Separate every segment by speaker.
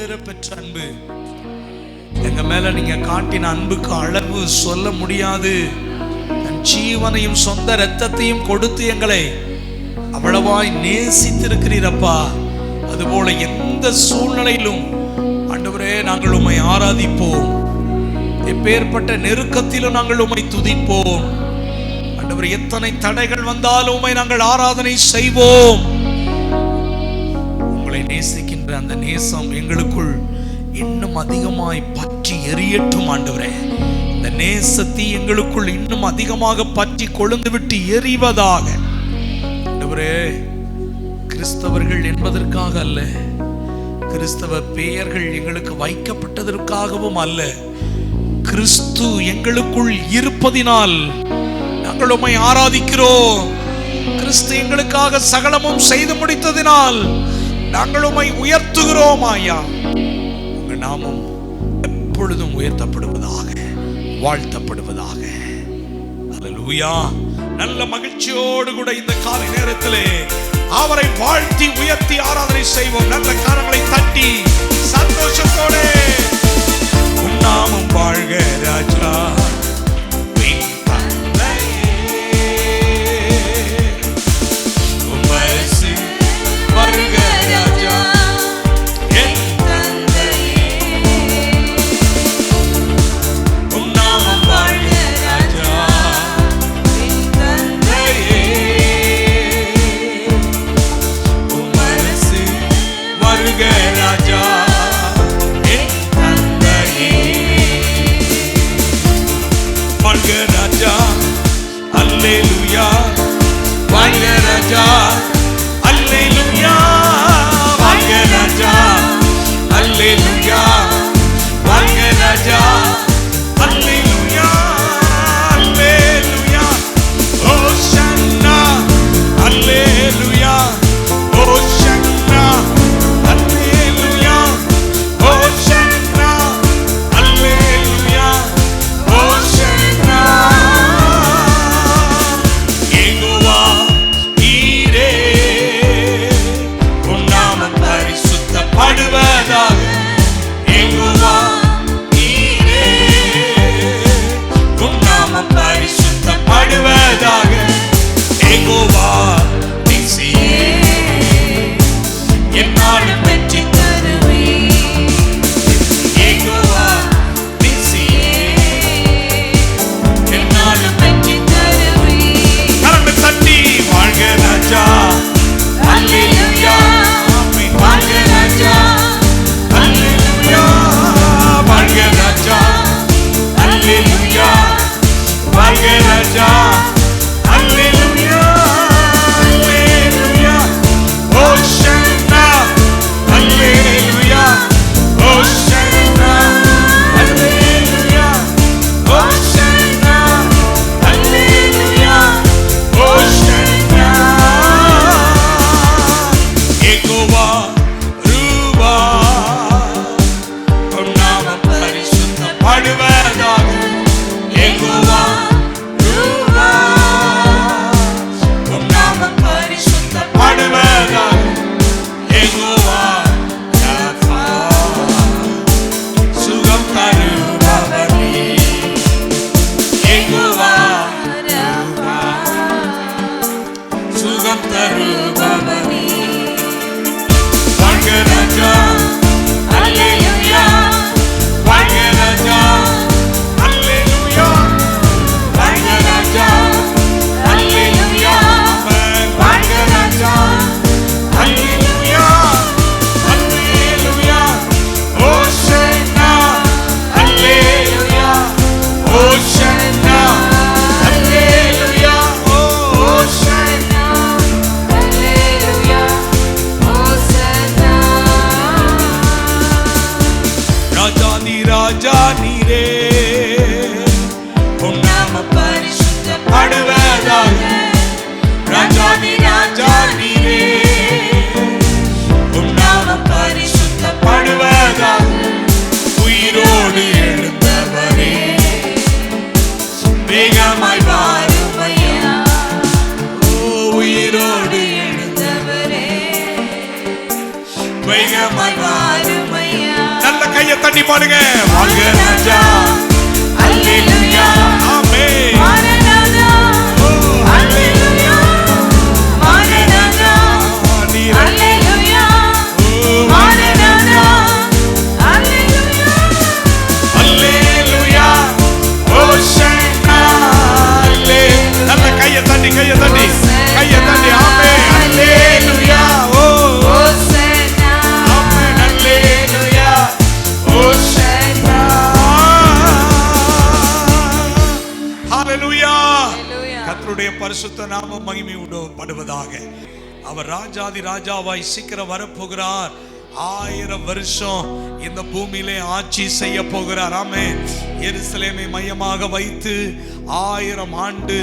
Speaker 1: பெற்ற அன்பு. எங்க மேல நீங்க காட்டின அன்புக்கு அளவு சொல்ல முடியாது. தன் ஜீவனையும் சொந்த இரத்தத்தையும் கொடுத்து எங்களை அவ்வளவாய் நேசித்திருக்கிறீரப்பா. அதுபோல எந்த சூழ்நிலையிலும் ஆண்டவரே நாங்கள் உம்மை ஆராதிப்போம். எப்பேற்பட்ட நெருக்கத்திலும் நாங்கள் உம்மை துதிப்போம். ஆண்டவரே, எத்தனை தடைகள் வந்தாலும் உம்மை நாங்கள் ஆராதனை செய்வோம். உங்களை நேசிக்கின்ற அந்த நேசம் எங்களுக்குள் இன்னும் அதிகமாய் பற்றி எரியட்டும். ஆண்டவரே, இந்த நேசத்தை எங்களுக்குள் இன்னும் அதிகமாக பற்றி கொழுந்து விட்டு எரிவதாக. ஆண்டவரே, கிறிஸ்தவர்கள் என்பதற்காக அல்ல, கிறிஸ்தவ பெயர்கள் எங்களுக்கு வைக்கப்பட்டதற்காகவும் அல்ல, கிறிஸ்து எங்களுக்குள் இருப்பதினால் நாங்கள் உம்மை ஆராதிக்கிறோம். கிறிஸ்து எங்களுக்காக சகலமும் செய்து முடித்ததினால் நாங்கள் உம்மை உயர்த்துகிறோம். ஐயா, உங்க நாமம் எப்பொழுதும் உயர்த்தப்படுவதாக, வாழ்த்தப்படுவதாக. அல்லேலூயா. நல்ல மகிழ்ச்சியோடு கூட இந்த காலை நேரத்திலே அவரை வாழ்த்தி உயர்த்தி ஆராதனை செய்வோம். நல்ல கரங்களை தட்டி சந்தோஷத்தோடு உம் நாமம் வாழ்க ராஜா.
Speaker 2: வைகமாய் வாருமையா
Speaker 1: நல்ல கையை தட்டி பாடுங்க. வாழ்க ராஜா.
Speaker 2: அல்லேலூயா.
Speaker 1: ஆமென்.
Speaker 2: மாரநாதா. அல்லேலூயா. மாரநாதா. அல்லேலூயா. மாரநாதா. அல்லேலூயா.
Speaker 1: அல்லேலூயா. ஓஷன்னா. நல்ல கையை தட்டி ஆமென். அல்லேலூயா.
Speaker 2: ஓசன்னா.
Speaker 1: ஆமென். அல்லேலூயா. ஓஷன்னா. ஹalleluya. கர்த்தருடைய பரிசுத்த நாமம் மகிமைப்படுவதாக. அவர் ராஜாதி ராஜாவாய் சீக்கிரம் வரப்போகிறார். 1000 வருஷம் இந்த பூமியிலே ஆட்சி செய்ய போகிறார். ஆமென். எருசலேமை மையமாக வைத்து 1000 ஆண்டு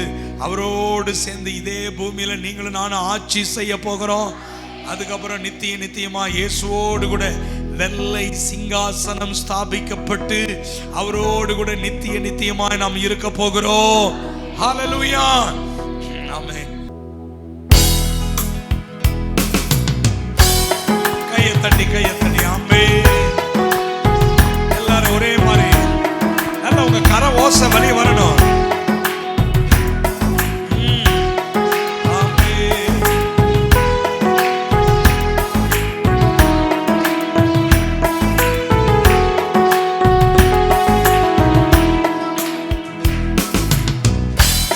Speaker 1: அவரோடு சேர்ந்து இதே பூமியில நீங்களும் நானும் ஆட்சி செய்ய போகிறோம். அதுக்கப்புறம் நித்தியமா இயேசுவோடு கூட வெள்ளை சிங்காசனம் ஸ்தாபிக்கப்பட்டு அவரோடு கூட நித்தியமாய் நாம் இருக்க போகிறோம். ஹalleluya. ஆமென். கையை தட்டி ஆமென். எல்லாரும் ஒரே மாதிரி நல்ல உங்க கர ஓசை வெளியே வரணும்.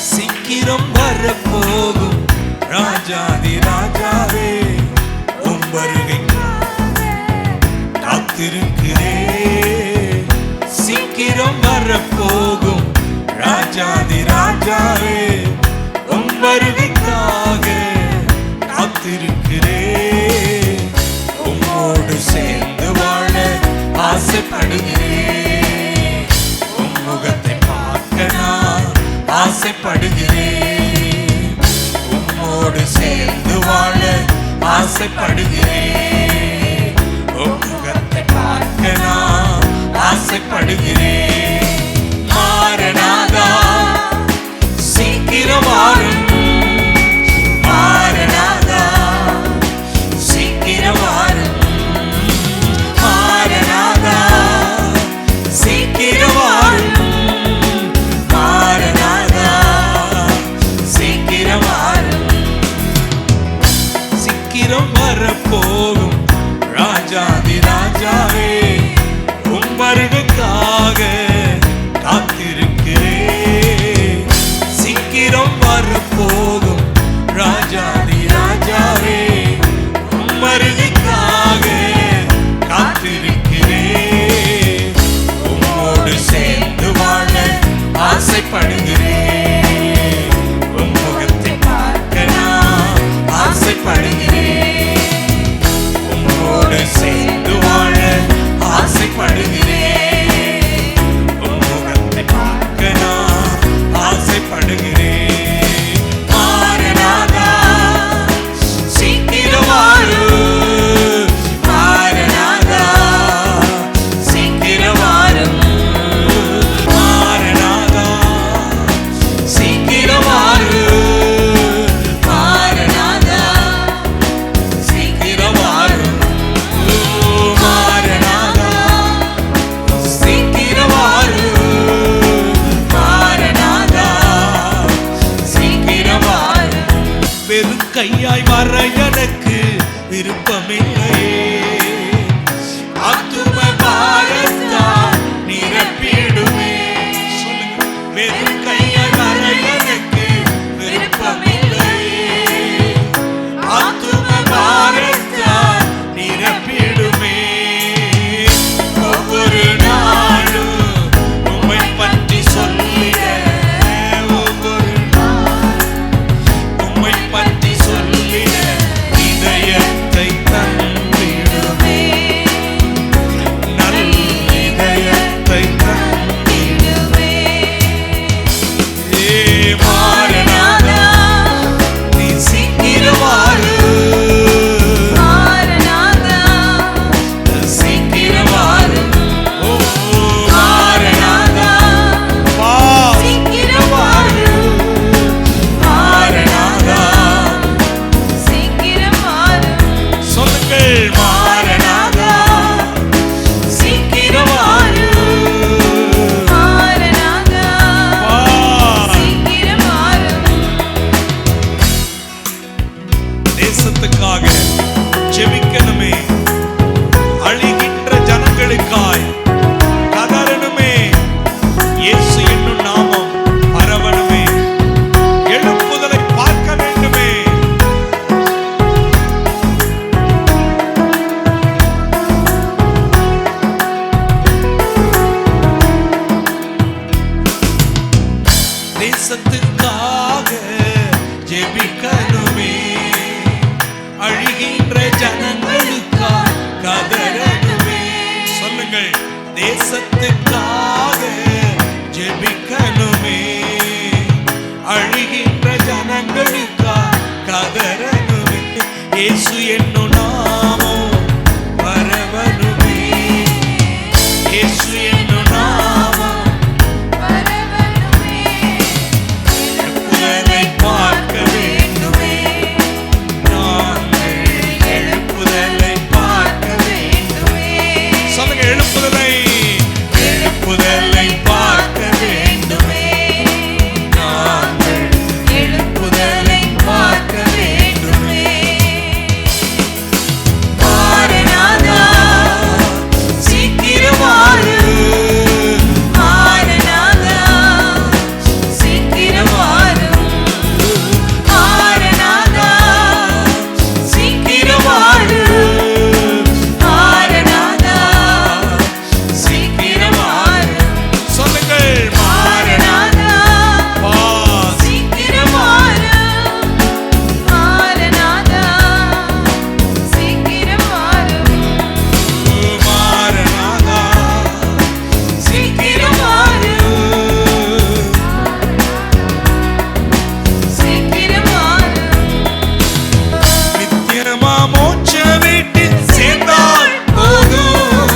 Speaker 1: சீக்கிரம் வரப்போகும் ராஜாதி ராஜாவே உம் வருகைக்காக காத்திருக்கிறேன். சீக்கிரம் வரப்போகும் ராஜாதி ராஜாவே உம் வருகைக்காக காத்திருக்கிறேன். உம்மோடு சேர்ந்து வாழ ஆசைப்படுகிறேன். உம் முகத்தை பார்க்க நான் ஆசைப்படுகிறேன். உம்மோடு சேர்ந்து வாழ ஆசைப்படுகிறேன். உம் முகத்தை பார்க்க நான் ஆசைப்படுகிறேன். மாரநாதா சீக்கிரம் வாரும். மாரநாதா சீக்கிரம் வாரும். மாரநாதா சீக்கிரம் வாரும். மாரநாதா சீக்கிரம் வாரும். சீக்கிரம் வரப்போகும் ராஜாதி ராஜாவே உம் வருகைக்காக தேசத்துக்காக ஜெபிக்கணுமே, அழுகின்ற ஜனங்களுக்காக கதறணுமே, இயேசு என்னும் நாமம் பரவணுமே, இயேசு என்னும் நாமம்
Speaker 2: பரவணுமே,
Speaker 1: எழுப்புதலை பார்க்க வேண்டுமே, நாங்கள் எழுப்புதலை பார்க்க
Speaker 2: வேண்டுமே.
Speaker 1: சொல்லுங்க, எழுப்புதலை எழுப்புதலை பார்க்க வேண்டுமே, நாங்கள்
Speaker 2: எழுப்புதலை பார்க்க வேண்டுமே. மாரநாதா, சீக்கிரம் வாரு. மாரநாதா, சீக்கிரம் வாரு. மாரநாதா, சீக்கிரம் வாரு. மாரநாதா, சீக்கிரம் வாரு.
Speaker 1: சொல்லுங்கள்,
Speaker 2: மாரநாதா,
Speaker 1: வா.
Speaker 2: சீக்கிரம் வாரு. மாரநாதா, சீக்கிரம் வாரு.
Speaker 1: மாரநாதா,
Speaker 2: சீக்கிரம் வாரு. சீக்கிரம் வாரு.
Speaker 1: நித்தியமா மோட்ச வீட்டில் சேர்ந்தால் போதும்,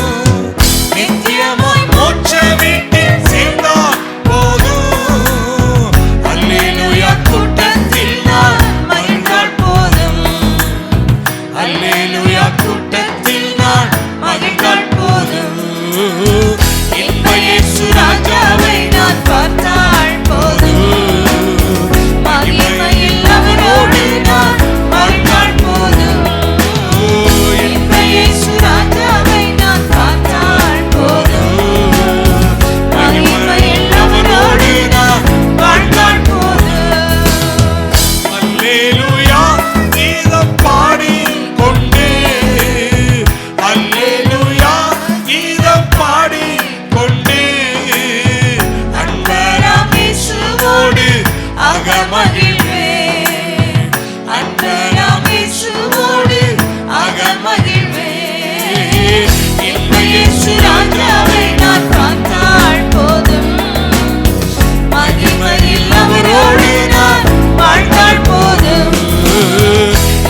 Speaker 1: நித்தியமாய் மோட்ச வீட்டில் சேர்ந்தால் போதும், அல்லேலூயா கூட்டத்தில் நான்
Speaker 2: மகிழ்ந்தால் போதும்.
Speaker 1: அல்லேலூயா கூட்டத்தில் நான்
Speaker 2: மகிழ்ந்தால் போதும்.
Speaker 1: இன்ப இயேசு
Speaker 2: ராஜாவை நான் பார்த்தால் போதும். மகிமையில் அவரோடு நான் வாழ்ந்தால் போதும். இன்ப இயேசு ராஜாவை நான் பார்த்தால் போதும். மகிமையில் அவரோடு நான் வாழ்ந்தால் போதும்.
Speaker 1: அல்லேலூயா கீதம் பாடிக் கொண்டே, அல்லேலூயா கீதம் பாடிக் கொண்டே,
Speaker 2: அன்பராம் இயேசுவோடு அகமகிழ்வேன். அன்பராம் இயேசுவோடு அகமகிழ்வேன். இன்ப இயேசு ராஜாவை நான் பார்த்தால் போதும். மகிமையில் அவரோடு நான் வாழ்ந்தால் போதும்.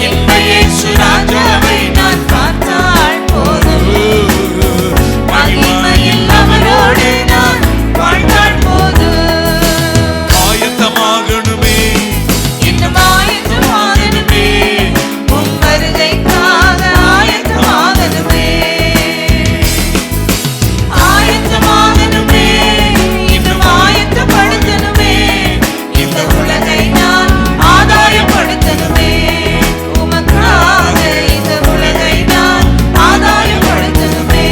Speaker 2: இன்ப இயேசு ராஜாவை நான் பார்த்தால் போதும். மகிமையில் அவரோடு நான் வாழ்ந்தால் போதும்.
Speaker 1: ஆயத்தமாகணுமே,
Speaker 2: இன்னும் ஆயத்தமாகணுமே. உம் வருகைக்காக ஆயத்தமாகணுமே. ஆயத்தமாகணுமே. இன்னும் ஆயத்தப்படுத்தணுமே. இந்த உலகை நான் ஆதாயப்படுத்தணுமே. உமக்காக இந்த உலகை நான் ஆதாயப்படுத்தணுமே.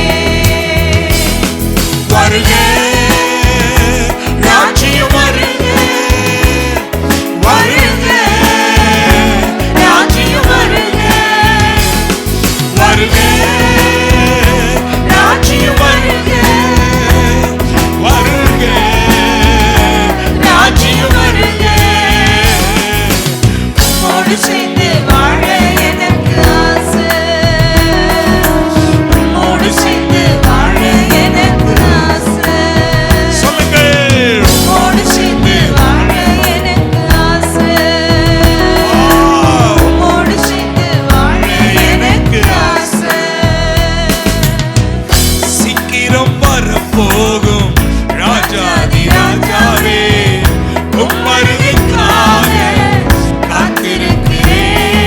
Speaker 1: வருக ராஜ்யம் வருக,
Speaker 2: வருக ராஜ்யம் வருக.
Speaker 1: வருக ராஜ்யம் வருக, வருக
Speaker 2: ராஜ்யம் வருக. உம்மோடு சேர்ந்து வாழ எனக்கு ஆசை. உம்மோடு சேர்ந்து வாழ எனக்கு ஆசை.
Speaker 1: சொல்லுங்கள்,
Speaker 2: உம்மோடு சேர்ந்து வாழ எனக்கு ஆசை. உம்மோடு சேர்ந்து வாழ எனக்கு ஆசை.
Speaker 1: சீக்கிரம் வரப்போகும் ராஜாதி ராஜாவே, உம் வருகைக்காக காத்திருக்கிறேன்.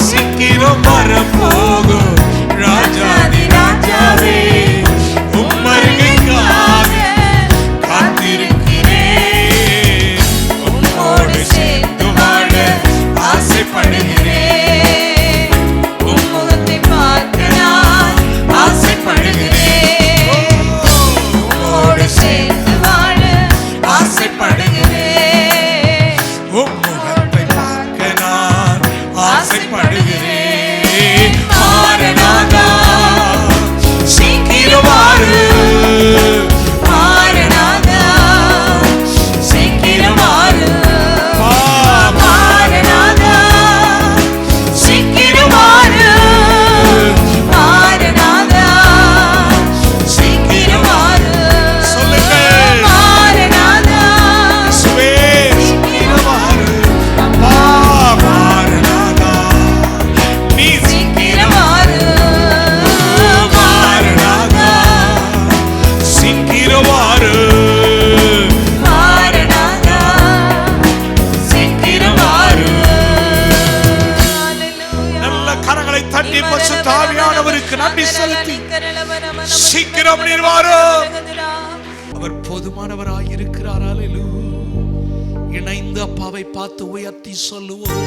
Speaker 1: சீக்கிரம் வரப்போகும் ராஜாதி ராஜாவே, உம் வருகைக்காக காத்திருக்கிறேன். உம்மோடு சேர்ந்து வாழ ஆசைப்படுகிறேன்.
Speaker 2: உம் முகத்தை பார்க்க நான் ஆசைப்படுகிறேன்.
Speaker 1: உயர்த்தி சீக்கிரம் நீர் வாரும். அவர் போதுமானவராய் இருக்கிறார். அல்லேலூயா. இணைந்து அப்பாவை பார்த்து உயர்த்தி சொல்லுவோம்.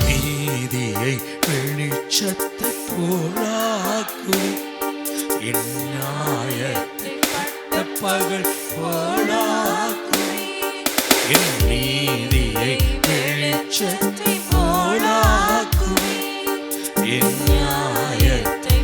Speaker 1: நீதியை வெளிச்சத்தை போலாக்கும், என் நியாயத்தை பகல் போலாக்கும், என் நீதியை வெளிச்சத்தை போலாக்கும், என் நியாயத்தை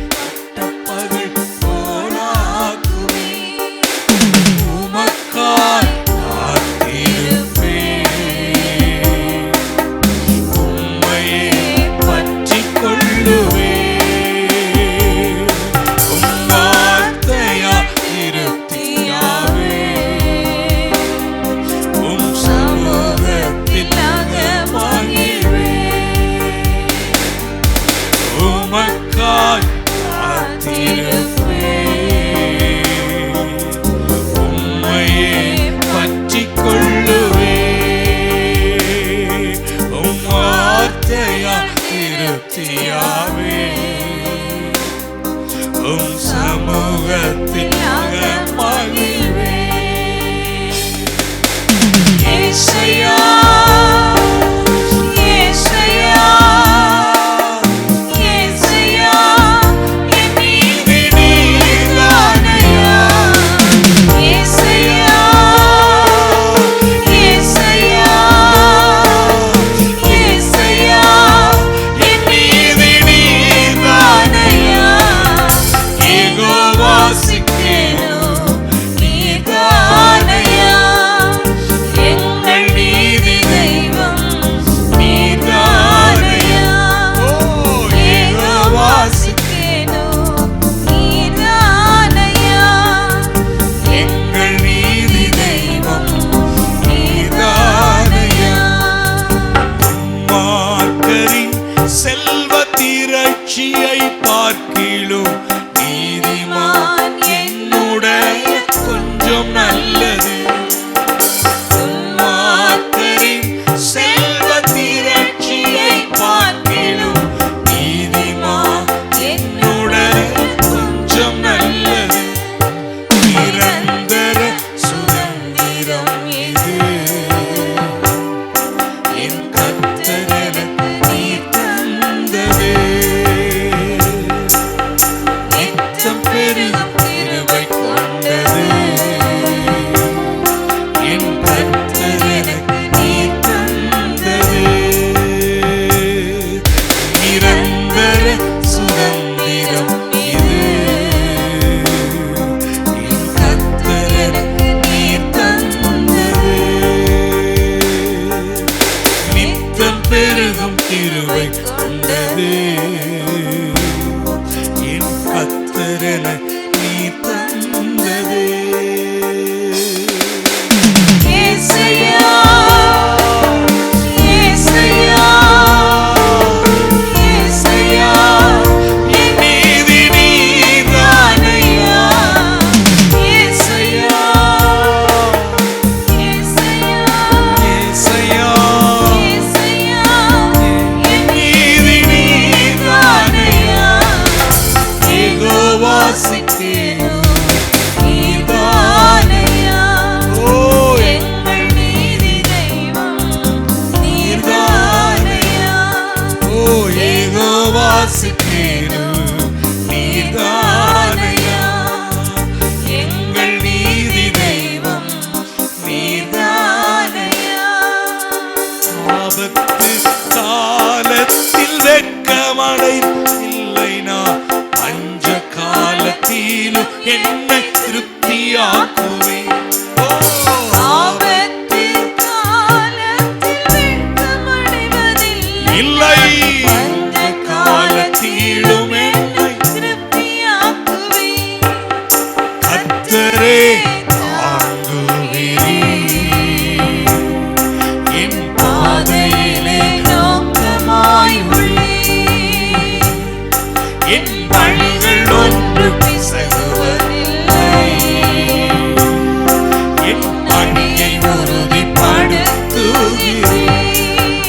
Speaker 2: அடியை உறுதிப்படுத்துகிறேன்.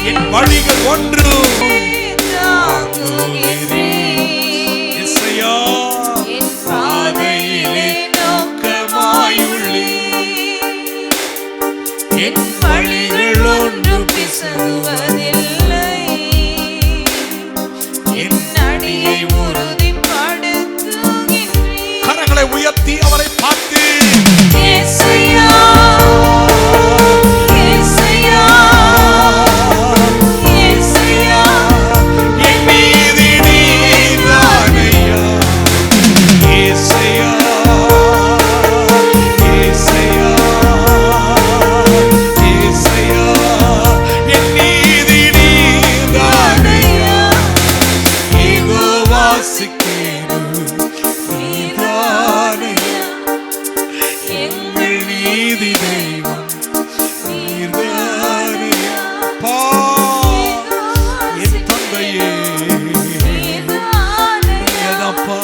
Speaker 1: என் வழிகள் ஒன்றும் இசையா
Speaker 2: என் பாதையிலே நோக்கமாயுள்ளீர். என் வழிகள் ஒன்றும் பிசகுவதில்லை. என் அடியை உறுதிப்படுத்துகின்றீர்.
Speaker 1: கரங்களை உயர்த்தி அவரை பார்த்து
Speaker 2: இயேசுயா, இயேசுயா, இயேசுயா,
Speaker 1: என் மீது நீதானையா. இசையா இசையா இசையா, என் மீது நீதானையா. இதோ வாசிக்கிறேன் நீதானையா. எங்கள் நீதி தெய்வம் நீதானையா. பா என் தந்தையே நீதானப்பா.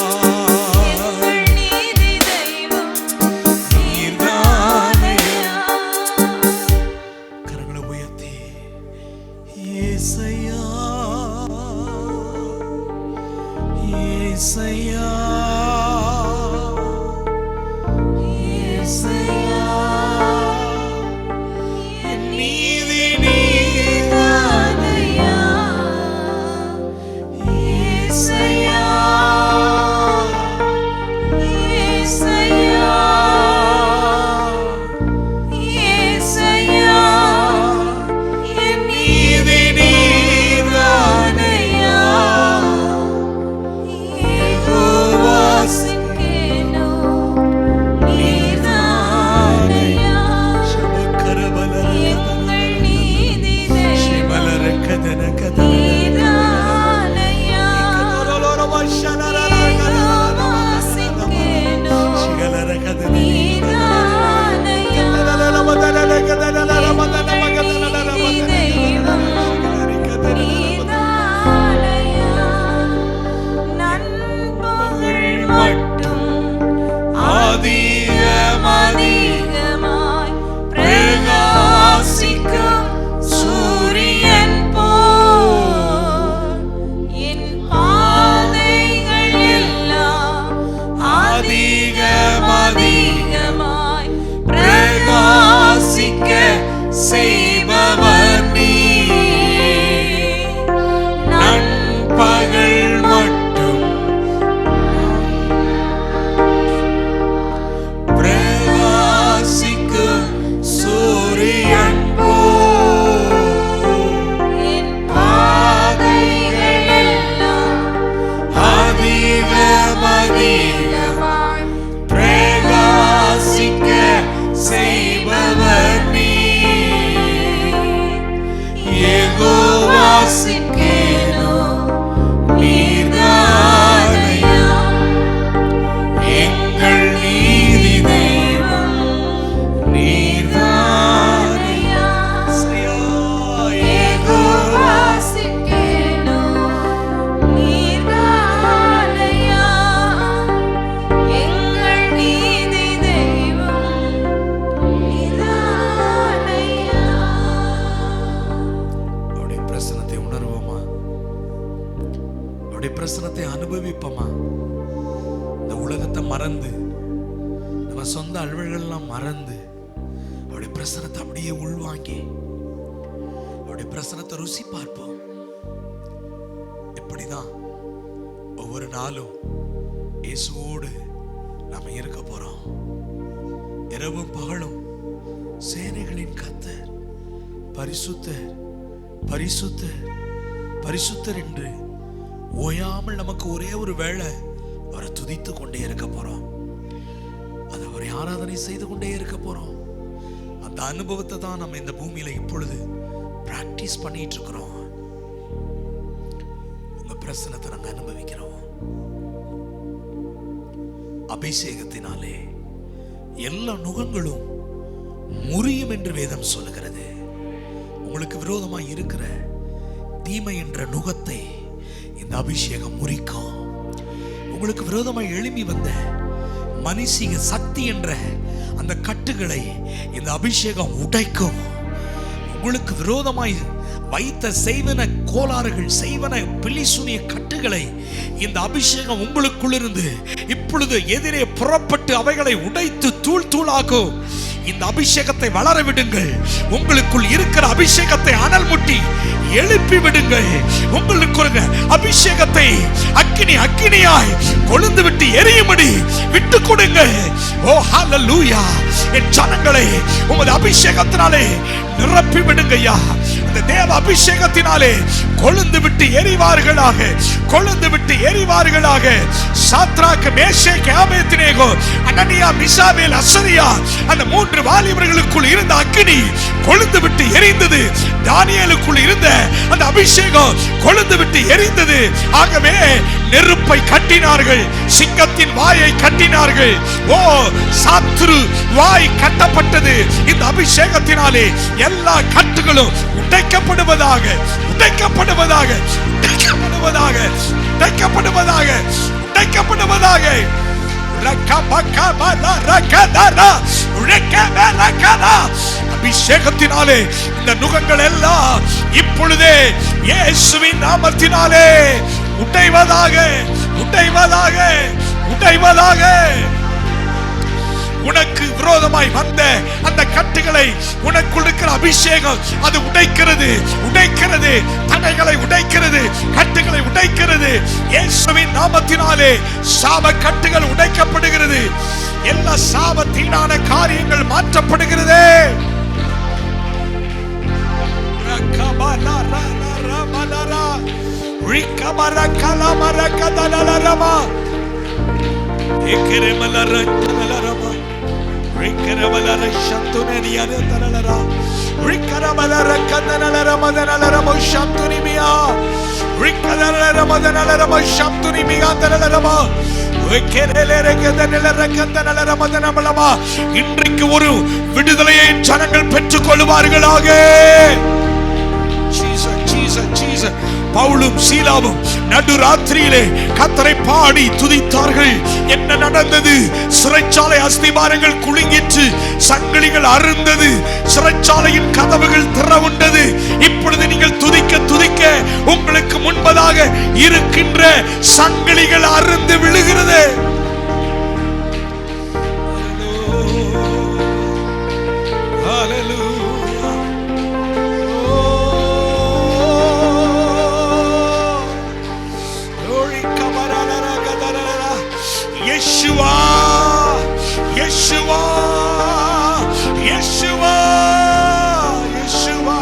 Speaker 1: நீதானையா. கரங்களை உயர்த்தி இயேசையா இயேசையா இயேசையா, என் நீதி நீதானையா. இயேசையா
Speaker 2: இயேசுயா, இயேசுயா, என்
Speaker 1: நீதி நீதானையா.
Speaker 2: யெகோவாசிக்கேனோ நீதானையா. எங்கள் நீதி தெய்வம் நீதானையா. யெகோவாசிக்கேனோ நீதானையா. நண்பகல் மட்டும் அதிகமாய் பிரகாசிக்கும் சூரியன் போல் என் பாதைகள் எல்லாம் அதிகமாய் பிரகாசிக்க செய்பவர் நீர்.
Speaker 1: நண்பகல் மட்டும் பிரகாசிக்கும் சூரியன் போல்
Speaker 2: என் பாதைகள் எல்லாம் அதிகமாய்
Speaker 1: பிரகாசிக்க செய்பவர் நீர். யெகோவாசிக்கேனோ நீதானையா. எங்கள் நீதி தெய்வம் நீதானையா.
Speaker 2: யெகோவாசிக்கேனோ நீதானையா. எங்கள் நீதி தெய்வம் நீதானையா.
Speaker 1: அவருடைய பிரசனத்தை உணர்வோமா? அவருடைய பிரசனத்தை அனுபவிப்போமா? இந்த உலகத்தை மறந்து, நம்ம சொந்த அலுவல்கள்லாம் மறந்து, அவருடைய பிரசனத்தை அப்படியே உள்வாங்கி அவருடைய பிரசனத்தை ருசி பார்ப்போம். இப்படிதான் ஒவ்வொரு நாளும் இயேசுவோடு நாம இருக்க போறோம். இரவும் பகலும் சேனைகளின் கர்த்தர் பரிசுத்தர் பரிசுத்தர் பரிசுத்தர் என்று ஓயாமல் நமக்கு ஒரே ஒரு வேளை அவரை துதித்து கொண்டே இருக்க போறோம். அதை அவரை ஆராதனை செய்து கொண்டே இருக்க போறோம். அந்த அனுபவத்தை தான் நம்ம இந்த பூமியில இப்பொழுது பிராக்டிஸ் பண்ணிட்டு இருக்கிறோம். உங்க பிரசனத்தை நாங்க அனுபவிக்கிறோம். அபிஷேகத்தினாலே எல்லா நுகங்களும் முறியும் என்று வேதம் சொல்லுகிறது. உங்களுக்கு விரோதமாய் இருக்கிற தீமை என்ற நுகத்தை இந்த அபிஷேகம் முறிக்கும். உங்களுக்கு விரோதமாய் எழும்பி வந்த மனுஷிக சக்தி என்ற அந்த கட்டுகளை இந்த அபிஷேகம் உடைக்கும். உங்களுக்கு விரோதமாய் வைத்த செய்வன கோளாறுகள், செய்வன பிலிசுனிய கட்டுகளை இந்த அபிஷேகம் உங்களுக்குள்ளிருந்து இப்பொழுது எதிரே புறப்பட்டு அவைகளை உடைத்து தூள் தூளாக்கும். இந்த அபிஷேகத்தை வளர விடுங்கள். உங்களுக்குள் இருக்கிற அபிஷேகத்தை அனல் முட்டி எழுப்பி விடுங்கள். உங்களுக்கு ஒரு அபிஷேகத்தை அக்கினியாய் கொழுந்து விட்டு எரியும்படி விட்டு கொடுங்கள். ஓ ஹல்லேலூயா! என் ஜனங்களை உமது அபிஷேகத்தினாலே நிரப்பி விடுங்கய்யா. அந்த தேவ அபிஷேகத்தினாலே கொழுந்து விட்டு எரிவார்களாக, கொழுந்து விட்டு எரிவார்களாக. சாத்ராக், மேஷேக், ஆபேத்நேகோ, அனனியா, மிசாவேல், அசரியா, அந்த 3 வாலிபர்களுக்குள் இருந்த அக்கினி கொழுந்து விட்டு எரிந்தது. தானியேலுக்குள் இருந்த அந்த அபிஷேகம் கொழுந்து விட்டு எரிந்தது. ஆகவே நெருப்பை கட்டினார்கள், சிங்கத்தின் வாயை கட்டினார்கள். ஓ, சாத்ரு வாய் கட்டப்பட்டது. இந்த அபிஷேகத்தினாலே எல்லா கட்டுகளும் உடைக்கப்படுவதாக, உடைக்கப்படுவதாக, உடைக்கப்படுவதாக, உடைக்கப்படுவதாக, உடைக்கப்படுவதாக. அபிஷேகத்தினாலே இந்த நுகங்கள் எல்லாம் இப்பொழுதே இயேசுவின் நாமத்தினாலே உடைவதாக, உடைவதாக, உடைவதாக. உனக்கு விரோதமாய் வந்த அந்த கட்டுகளை உனக்குள் இருக்கிற அபிஷேகம் அது உடைக்கிறது, உடைக்கிறது. தடைகளை உடைக்கிறது, கட்டுகளை உடைக்கிறது. இயேசுவின் நாமத்தினாலே சாப கட்டுகள் உடைக்கப்படுகிறது. எல்லா சாபத்தீடான காரியங்கள் மாற்றப்படுகிறது. இன்றைக்கு ஒரு விடுதலையை ஜனங்கள் பெற்றுக் கொள்வார்களாக. பவுலும் சீலாவும் நடுராத்திரியிலே கர்த்தரை பாடி துதித்தார்கள். என்ன நடந்தது? சிறைச்சாலை அஸ்திபாரங்கள் குலுங்கிற்று, சங்கிலிகள் அறுந்தது, சிறைச்சாலையின் கதவுகள் திறவுண்டது. இப்பொழுது நீங்கள் துதிக்க துதிக்க உங்களுக்கு முன்பதாக இருக்கின்ற சங்கிலிகள் அறுந்து விழுகிறது. Yeshua, Yeshua, Yeshua, Yeshua.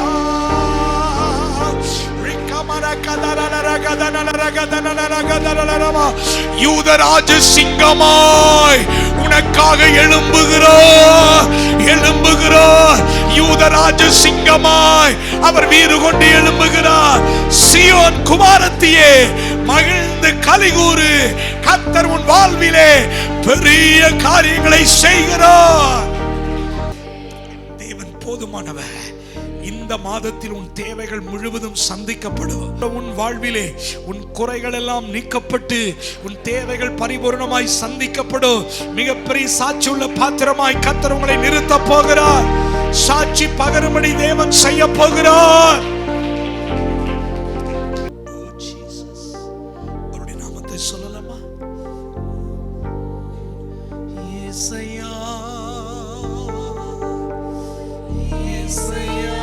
Speaker 1: யூதராஜ சிங்கமாய் உனக்காக எழும்புகிறார், எழும்புகிறார். யூதராஜ சிங்கமாய் அவர் வீறு கொண்டு எழும்புகிறார். சீயோன் குமாரத்தியே மகிழ்ந்து கலிகூறு, கர்த்தர் உன் வாழ்விலே பெரிய காரியங்களை செய்கிறார். தேவன் போதுமானவர். இந்த மாதத்தில் உன் தேவைகள் முழுவதும் சந்திக்கப்படும். உன் வாழ்விலே உன் குறைகள் எல்லாம் நீக்கப்பட்டு உன் தேவைகள் பரிபூர்ணமாய் சந்திக்கப்படும். மிகப்பெரிய சாட்சி உள்ள பாத்திரமாய் கர்த்தர் உங்களை நிறுத்த போகிறார். சாட்சி பகரும்படி தேவன் செய்ய போகிறார். அவருடைய நாமத்தை சொல்லலாமா? இயேசையா, இயேசையா,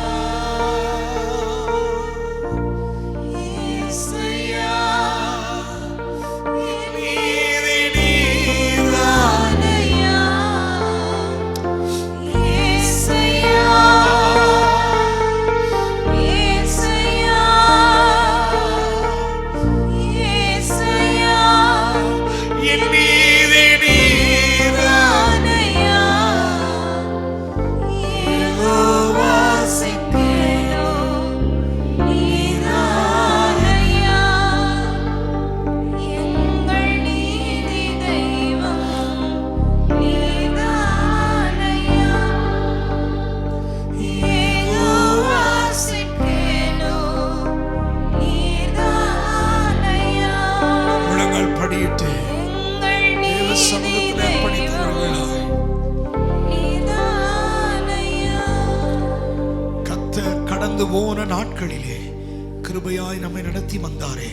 Speaker 1: இயேசையா, நீதி நீதானையா.
Speaker 2: இயேசையா, இயேசையா,
Speaker 1: கடந்து போன நாட்களிலே கிருபையாய் நம்மை நடத்தி வந்தாரே,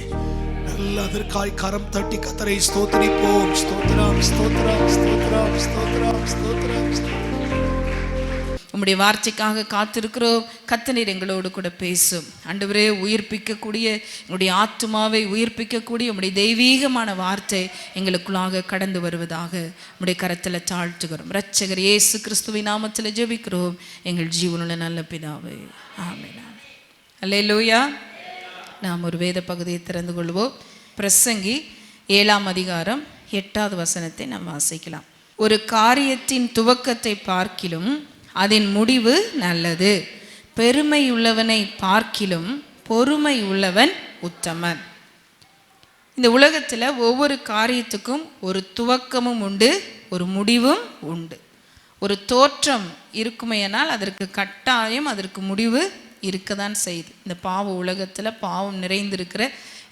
Speaker 1: நல்ல அதற்காய் கரம் தட்டி கர்த்தரை ஸ்தோத்திரிப்போம். ஸ்தோத்திரம், ஸ்தோத்திரம், ஸ்தோத்திரம், ஸ்தோத்திரம், ஸ்தோத்திரம், ஸ்தோத்திரம்.
Speaker 2: உம்முடைய வார்த்தைக்காக காத்திருக்கிறோம். கர்த்தர் எங்களோடு கூட பேசும். ஆண்டவரே, உயிர்ப்பிக்கக்கூடிய எங்களுடைய ஆத்துமாவை உயிர்ப்பிக்கக்கூடிய உம்முடைய தெய்வீகமான வார்த்தை எங்களுக்குள்ளாக கடந்து வருவதாக உம்முடைய கரத்தில் தாழ்த்துகிறோம். இரட்சகர் இயேசு கிறிஸ்துவின் நாமத்தில் ஜெபிக்கிறோம் எங்கள் ஜீவனுள்ள நல்ல பிதாவே, ஆமென். அல்லேலூயா. நாம் ஒரு வேத பகுதியை திறந்து கொள்வோம். பிரசங்கி 7ஆம் அதிகாரம் 8வது வசனத்தை நாம் வாசிக்கலாம். ஒரு காரியத்தின் துவக்கத்தை பார்க்கிலும் அதன் முடிவு நல்லது. பெருமை உள்ளவனை பார்க்கிலும் பொறுமை உள்ளவன் உத்தமன். இந்த உலகத்தில் ஒவ்வொரு காரியத்துக்கும் ஒரு துவக்கமும் உண்டு, ஒரு முடிவும் உண்டு. ஒரு தோற்றம் இருக்குமேயானால் அதற்கு கட்டாயம் அதற்கு முடிவு இருக்கதான் செய்யுது. இந்த பாவ உலகத்தில், பாவம் நிறைந்திருக்கிற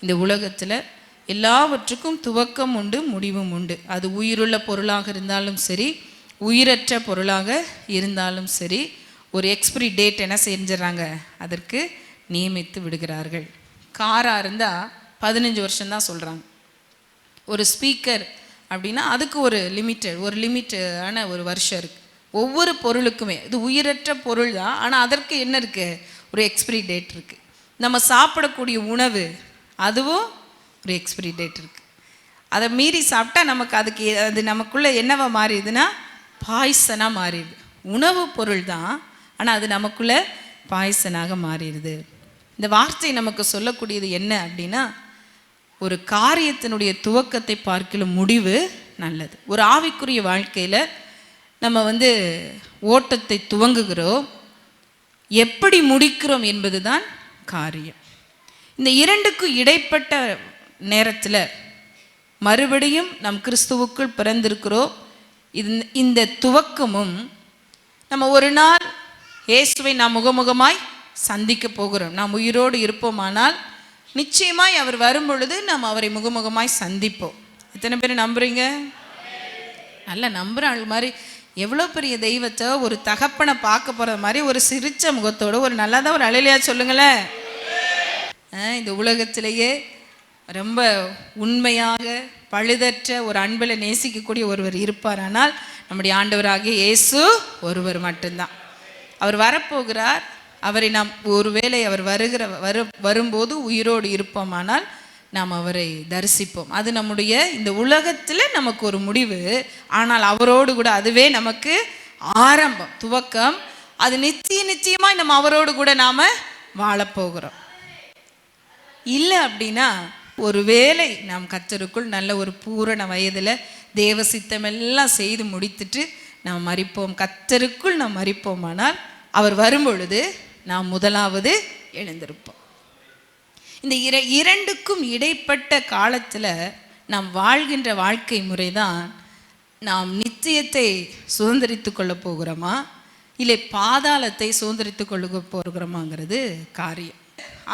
Speaker 2: இந்த உலகத்தில் எல்லாவற்றுக்கும் துவக்கம் உண்டு, முடிவும் உண்டு. அது உயிருள்ள பொருளாக இருந்தாலும் சரி, உயிரற்ற பொருளாக இருந்தாலும் சரி, ஒரு எக்ஸ்பிரி டேட் என்ன செஞ்சிடறாங்க, அதற்கு நியமித்து விடுகிறார்கள். காராக இருந்தால் 15 வருஷம்தான் சொல்கிறாங்க. ஒரு ஸ்பீக்கர் அப்படின்னா அதுக்கு ஒரு லிமிட்டான ஒரு வருஷம் இருக்குது. ஒவ்வொரு பொருளுக்குமே இது உயிரற்ற பொருள் தான், ஆனால் அதற்கு என்ன இருக்குது, ஒரு எக்ஸ்பிரி டேட் இருக்குது. நம்ம சாப்பிடக்கூடிய உணவு அதுவும் ஒரு எக்ஸ்பிரி டேட் இருக்குது. அதை மீறி சாப்பிட்டா நமக்கு அது நமக்குள்ளே என்னவா மாறிடுதுன்னா பாய்சனாக மாறிடுது. உணவு பொருள் தான், ஆனால் அது நமக்குள்ளே பாய்சனாக மாறிடுது. இந்த வார்த்தை நமக்கு சொல்லக்கூடியது என்ன அப்படின்னா, ஒரு காரியத்தினுடைய துவக்கத்தை பார்க்கலும் முடிவு நல்லது. ஒரு ஆவிக்குரிய வாழ்க்கையில் நம்ம ஓட்டத்தை துவங்குகிறோம், எப்படி முடிக்கிறோம் என்பது தான் காரியம். இந்த இரண்டுக்கும் இடைப்பட்ட நேரத்தில் மறுபடியும் நம் கிறிஸ்துவுக்குள் பிறந்திருக்கிறோம். இந்த துவக்கமும் நம்ம ஒரு நாள் இயேசுவை நாம் முகமுகமாய் சந்திக்க போகிறோம். நாம் உயிரோடு இருப்போமானால் நிச்சயமாய் அவர் வரும் பொழுது நாம் அவரை முகமுகமாய் சந்திப்போம். எத்தனை பேர் நம்புறீங்க? நல்ல நம்புகிற ஆள் மாதிரி எவ்வளோ பெரிய தெய்வத்தை ஒரு தகப்பனை பார்க்க போகிற மாதிரி ஒரு சிரிச்ச முகத்தோடு ஒரு நல்லதாக ஒரு அலையிலையா சொல்லுங்களேன். இந்த உலகத்திலேயே ரொம்ப உண்மையாக பழுதற்ற ஒரு அன்பில் நேசிக்கக்கூடிய ஒருவர் இருப்பார். ஆனால் நம்முடைய ஆண்டவராகிய இயேசு ஒருவர் மட்டும்தான். அவர் வரப்போகிறார். அவரை நாம் ஒருவேளை அவர் வரும்போது உயிரோடு இருப்போமானால் நாம் அவரை தரிசிப்போம். அது நம்முடைய இந்த உலகத்தில் நமக்கு ஒரு முடிவு, ஆனால் அவரோடு கூட அதுவே நமக்கு ஆரம்பம், துவக்கம். அது நிச்சயமாய் நம்ம அவரோடு கூட நாம் வாழப்போகிறோம். இல்லை அப்படின்னா ஒருவேளை நாம் கர்த்தருக்குள் நல்ல ஒரு பூரண வயதில் தேவ சித்தமெல்லாம் செய்து முடித்துட்டு நாம் மரிப்போம். கர்த்தருக்குள் நாம் மரிப்போமானால் அவர் வரும்பொழுது நாம் முதலாவது எழுந்திருப்போம். இந்த இரண்டுக்கும் இடைப்பட்ட காலத்தில் நாம் வாழ்கின்ற வாழ்க்கை முறை தான் நாம் நித்தியத்தை சுதந்திரித்து கொள்ள போகிறோமா இல்லை பாதாளத்தை சுதந்திரித்து கொள்ள போகிறோமாங்கிறது காரியம்.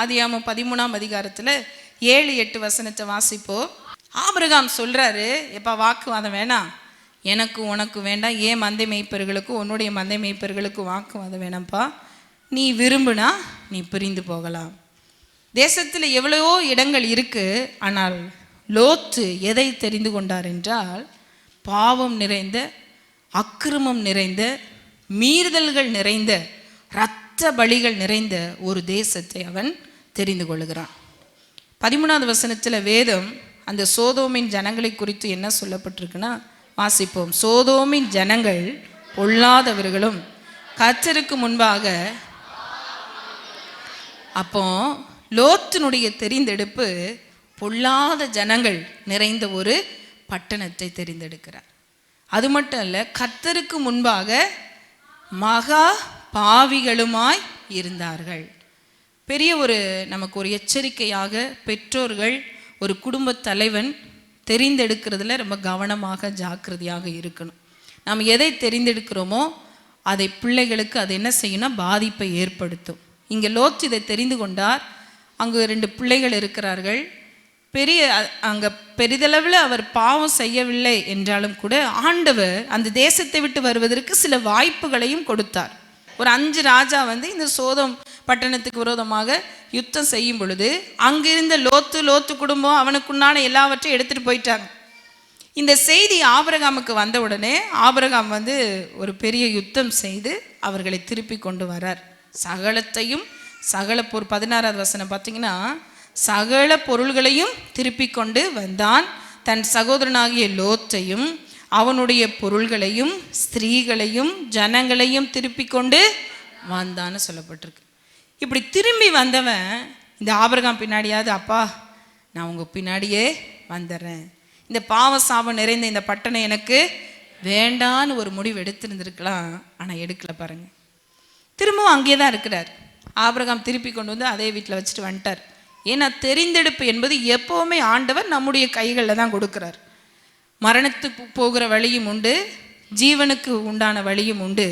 Speaker 2: ஆதியாகமம் 13ஆம் அதிகாரத்தில் 7-8 வசனத்தை வாசிப்போம். ஆபிரகாம் சொல்கிறாரு, எப்பா வாக்குவாதம் வேணாம், எனக்கு உனக்கு வேண்டாம், ஏன் மந்தை மேய்ப்பர்களுக்கும் உன்னுடைய மந்தை மேய்ப்பர்களுக்கும் வாக்குவாதம் வேணாம்ப்பா, நீ விரும்புனா நீ பிரிந்து போகலாம். தேசத்தில் எவ்வளவோ இடங்கள் இருக்குது, ஆனால் லோத்து எதை தெரிந்து கொண்டார் என்றால், பாவம் நிறைந்த, அக்கிரமம் நிறைந்த, மீறுதல்கள் நிறைந்த, இரத்த பலிகள் நிறைந்த ஒரு தேசத்தை அவன் தெரிந்து கொள்கிறான். 13வது வசனத்தில் வேதம் அந்த சோதோமின் ஜனங்களை குறித்து என்ன சொல்லப்பட்டிருக்குன்னா வாசிப்போம். சோதோமின் ஜனங்கள் பொல்லாதவர்களும் கர்த்தருக்கு முன்பாக. அப்போ லோத்தினுடைய தெரிந்தெடுப்பு பொல்லாத ஜனங்கள் நிறைந்த ஒரு பட்டணத்தை தெரிந்தெடுக்கிறார். அது மட்டும் அல்ல, கர்த்தருக்கு முன்பாக மகா பாவிகளுமாய் இருந்தார்கள். பெரிய நமக்கு ஒரு எச்சரிக்கையாக பெற்றோர்கள், ஒரு குடும்ப தலைவன் தெரிந்தெடுக்கிறதுல ரொம்ப கவனமாக ஜாக்கிரதையாக இருக்கணும். நாம் எதை தெரிந்தெடுக்கிறோமோ அதை பிள்ளைகளுக்கு அது என்ன செய்யணும்னா பாதிப்பை ஏற்படுத்தும். இங்கே லோத் இதை தெரிந்து கொண்டார். அங்கு 2 பிள்ளைகள் இருக்கிறார்கள். அங்கே பெரிதளவில் அவர் பாவம் செய்யவில்லை என்றாலும் கூட ஆண்டவர் அந்த தேசத்தை விட்டு வருவதற்கு சில வாய்ப்புகளையும் கொடுத்தார். ஒரு 5 ராஜா இந்த சோதோம் பட்டணத்துக்கு விரோதமாக யுத்தம் செய்யும் பொழுது அங்கிருந்த லோத்து குடும்பம் அவனுக்குண்டான எல்லாவற்றையும் எடுத்துகிட்டு போயிட்டாங்க. இந்த செய்தி ஆபிரகாமுக்கு வந்த உடனே ஆபிரகாம் வந்து ஒரு பெரிய யுத்தம் செய்து அவர்களை திருப்பி கொண்டு வரார். சகலத்தையும் 16வது வசனம் பார்த்தீங்கன்னா, சகல பொருள்களையும் திருப்பி கொண்டு வந்தான். தன் சகோதரனாகிய லோத்தையும் அவனுடைய பொருள்களையும் ஸ்திரீகளையும் ஜனங்களையும் திருப்பி கொண்டு வந்தான்னு சொல்லப்பட்டிருக்கு. இப்படி திரும்பி வந்தவன் இந்த ஆபிரகாம் பின்னாடியாவது, அப்பா நான் உங்கள் பின்னாடியே வந்துடுறேன், இந்த பாவ சாபம் நிறைந்த இந்த பட்டணம் எனக்கு வேண்டான்னு ஒரு முடிவு எடுத்திருந்திருக்கலாம். ஆனால் எடுக்கலை பாருங்க. திரும்பவும் அங்கே தான் இருக்கிறார். ஆபிரகாம் திருப்பி கொண்டு வந்து அதே வீட்டில் வச்சுட்டு வந்துட்டார். ஏன்னா தெரிந்தெடுப்பு என்பது எப்போவுமே ஆண்டவர் நம்முடைய கைகளில் தான் கொடுக்குறார். மரணத்துக்கு போகிற வழியும் உண்டு, ஜீவனுக்கு உண்டான வழியும் உண்டு.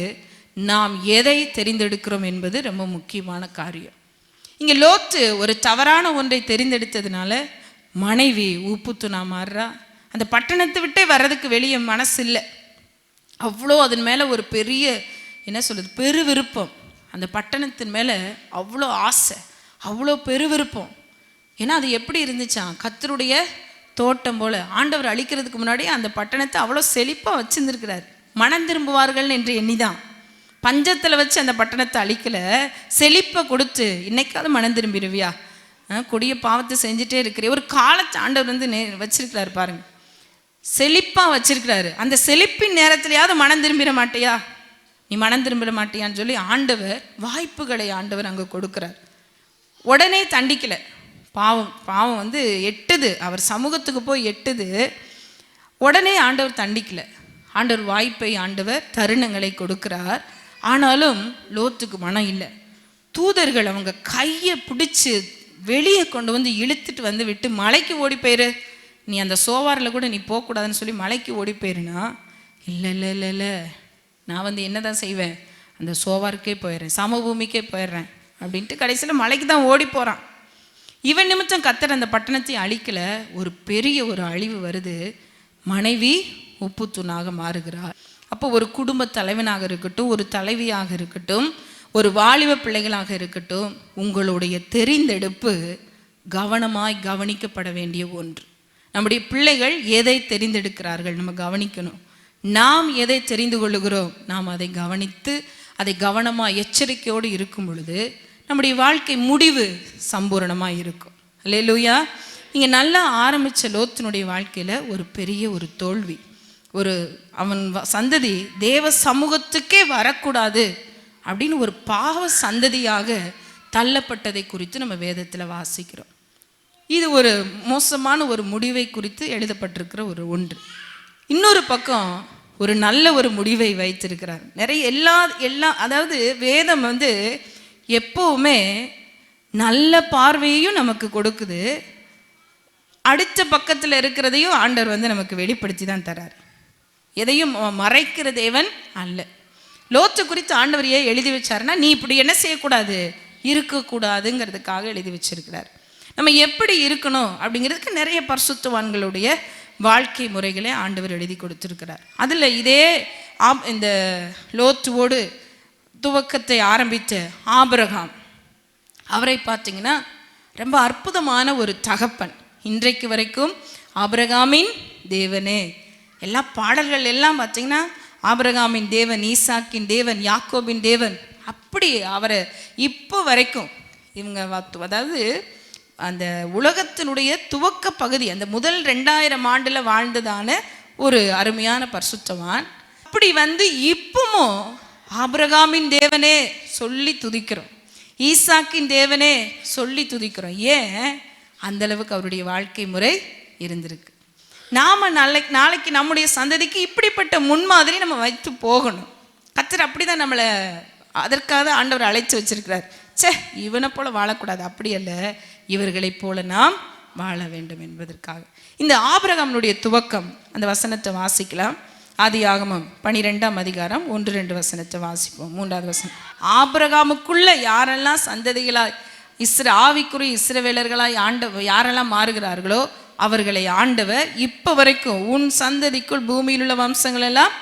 Speaker 2: நாம் எதை தெரிந்தெடுக்கிறோம் என்பது ரொம்ப முக்கியமான காரியம். இங்கே லோத்து ஒரு தவறான ஒன்றை தெரிந்தெடுத்ததுனால மனைவி உப்புத்துணா மாறுறா. அந்த பட்டணத்தை விட்டே வர்றதுக்கு வெளியே மனசு இல்லை. அவ்வளோ அதன் மேலே ஒரு பெரிய என்ன சொல்கிறது பெருவிருப்பம். அந்த பட்டணத்தின் மேலே அவ்வளோ ஆசை, அவ்வளோ பெருவிருப்பம். ஏன்னா அது எப்படி இருந்துச்சான், கர்த்தருடைய தோட்டம் போல். ஆண்டவர் அழிக்கிறதுக்கு முன்னாடி அந்த பட்டணத்தை அவ்வளோ செழிப்பாக வச்சுருந்துருக்கிறார். மனம் திரும்புவார்கள் என்று எண்ணிதான். பஞ்சத்தில் வச்சு அந்த பட்டணத்தை அழிக்கலை, செழிப்பை கொடுத்து இன்னைக்காவது மனம் திரும்பிடுவியா, கொடிய பாவத்தை செஞ்சுட்டே இருக்கிறேன். ஒரு காலத்தை ஆண்டவர் வந்து வச்சிருக்கிறாரு பாருங்க, செழிப்பாக வச்சிருக்கிறாரு. அந்த செழிப்பின் நேரத்திலேயாவது மனம் திரும்பிட மாட்டியா, நீ மனம் திரும்பிட மாட்டியான்னு சொல்லி ஆண்டவர் வாய்ப்புகளை ஆண்டவர் அங்கே கொடுக்குறார். உடனே தண்டிக்கலை. பாவம் வந்து எட்டுது, அவர் சமூகத்துக்கு போய் எட்டுது. உடனே ஆண்டவர் தண்டிக்கலை. ஆண்டவர் வாய்ப்பை, ஆண்டவர் தருணங்களை கொடுக்கிறார். ஆனாலும் லோத்துக்கு மனம் இல்லை. தூதர்கள் அவங்க கையை பிடிச்சி வெளியே கொண்டு வந்து இழுத்துட்டு வந்து விட்டு மலைக்கு ஓடி போயிரு, நீ அந்த சோவாரில் கூட நீ போகக்கூடாதுன்னு சொல்லி மலைக்கு ஓடி போயிருனா, இல்லை இல்லை இல்லை இல்லை நான் வந்து என்ன தான் செய்வேன், அந்த சோவாருக்கே போயிடுறேன், சமபூமிக்கே போயிடுறேன் அப்படின்ட்டு கடைசியில் மலைக்கு தான் ஓடி போகிறான். இவன் நிமித்தம் கர்த்தர் அந்த பட்டணத்தை அழிக்கலை. ஒரு பெரிய ஒரு அழிவு வருது. மனைவி உப்பு தூணாக மாறுகிறார். அப்போ ஒரு குடும்ப தலைவனாக இருக்கட்டும், ஒரு தலைவியாக இருக்கட்டும், ஒரு வாலிப பிள்ளைகளாக இருக்கட்டும், உங்களுடைய தெரிந்தெடுப்பு கவனமாய் கவனிக்கப்பட வேண்டிய ஒன்று. நம்முடைய பிள்ளைகள் எதை தெரிந்தெடுக்கிறார்கள் நம்ம கவனிக்கணும். நாம் எதை தெரிந்து கொள்ளுகிறோம் நாம் அதை கவனித்து அதை கவனமாக எச்சரிக்கையோடு இருக்கும் பொழுது நம்முடைய வாழ்க்கை முடிவு சம்பூரணமாக இருக்கும். அல்லேலூயா. இங்கே நல்லா ஆரம்பித்த லோத்தினுடைய வாழ்க்கையில் ஒரு பெரிய ஒரு தோல்வி. அவன் சந்ததி தேவ சமூகத்துக்கே வரக்கூடாது அப்படின்னு ஒரு பாவ சந்ததியாக தள்ளப்பட்டதை குறித்து நம்ம வேதத்தில் வாசிக்கிறோம். இது ஒரு மோசமான ஒரு முடிவை குறித்து எழுதப்பட்டிருக்கிற ஒரு ஒன்று. இன்னொரு பக்கம் ஒரு நல்ல ஒரு முடிவை வைத்திருக்கிறார். நிறைய எல்லா அதாவது வேதம் வந்து எப்பவுமே நல்ல பார்வையையும் நமக்கு கொடுக்குது, அடுத்த பக்கத்தில் இருக்கிறதையும் ஆண்டவர் வந்து நமக்கு வெளிப்படுத்தி தான் தரார். எதையும் மறைக்கிற தேவன் அல்ல. லோத்து குறித்து ஆண்டவர் ஏன் எழுதி வச்சாருன்னா, நீ இப்படி என்ன செய்யக்கூடாது, இருக்கக்கூடாதுங்கிறதுக்காக எழுதி வச்சிருக்கிறார். நம்ம எப்படி இருக்கணும் அப்படிங்கிறதுக்கு நிறைய பரிசுத்தவான்களுடைய வாழ்க்கை முறைகளை ஆண்டவர் எழுதி கொடுத்துருக்கிறார். அதில் இதே இந்த லோத்துவோடு துவக்கத்தை ஆரம்பித்த ஆபிரகாம், அவரை பார்த்தீங்கன்னா ரொம்ப அற்புதமான ஒரு தகப்பன். இன்றைக்கு வரைக்கும் ஆபிரகாமின் தேவனே, எல்லா பாடல்கள் எல்லாம் பார்த்தீங்கன்னா ஆபிரகாமின் தேவன், ஈசாக்கின் தேவன், யாக்கோபின் தேவன், அப்படி அவரை இப்போ வரைக்கும் இவங்க அதாவது அந்த உலகத்தினுடைய துவக்க பகுதி, அந்த முதல் 2000 ஆண்டில் வாழ்ந்ததான ஒரு அருமையான பரிசுத்தவான். அப்படி வந்து இப்பவும் ஆபிரகாமின் தேவனே சொல்லி துதிக்கிறோம், ஈசாக்கின் தேவனே சொல்லி துதிக்கிறோம். ஏன்? அந்த அளவுக்கு அவருடைய வாழ்க்கை முறை இருந்திருக்கு. நாம் நாளைக்கு நம்முடைய சந்ததிக்கு இப்படிப்பட்ட முன்மாதிரி நம்ம வைத்து போகணும். கர்த்தர் அப்படி தான் நம்மளை அதற்காக ஆண்டவர் அழைச்சி வச்சிருக்கிறார். இவனை போல வாழக்கூடாது, அப்படி அல்ல, இவர்களைப் போல நாம் வாழ வேண்டும் என்பதற்காக. இந்த ஆபிரகாமுடைய துவக்கம், அந்த வசனத்தை வாசிக்கலாம். ஆதியாகமம் 12ஆம் அதிகாரம் 1-2 வசனத்தை வாசிப்போம். 3வது வசனம். ஆபிரகாமுக்குள்ள யாரெல்லாம் சந்ததிகளாய் ஆவிக்குரிய இஸ்ரவேலர்களாய் யாரெல்லாம் மாறுகிறார்களோ அவர்களை ஆண்டவர் இப்போ வரைக்கும் உன் சந்ததிக்குள் பூமியில் உள்ள வம்சங்கள் எல்லாம்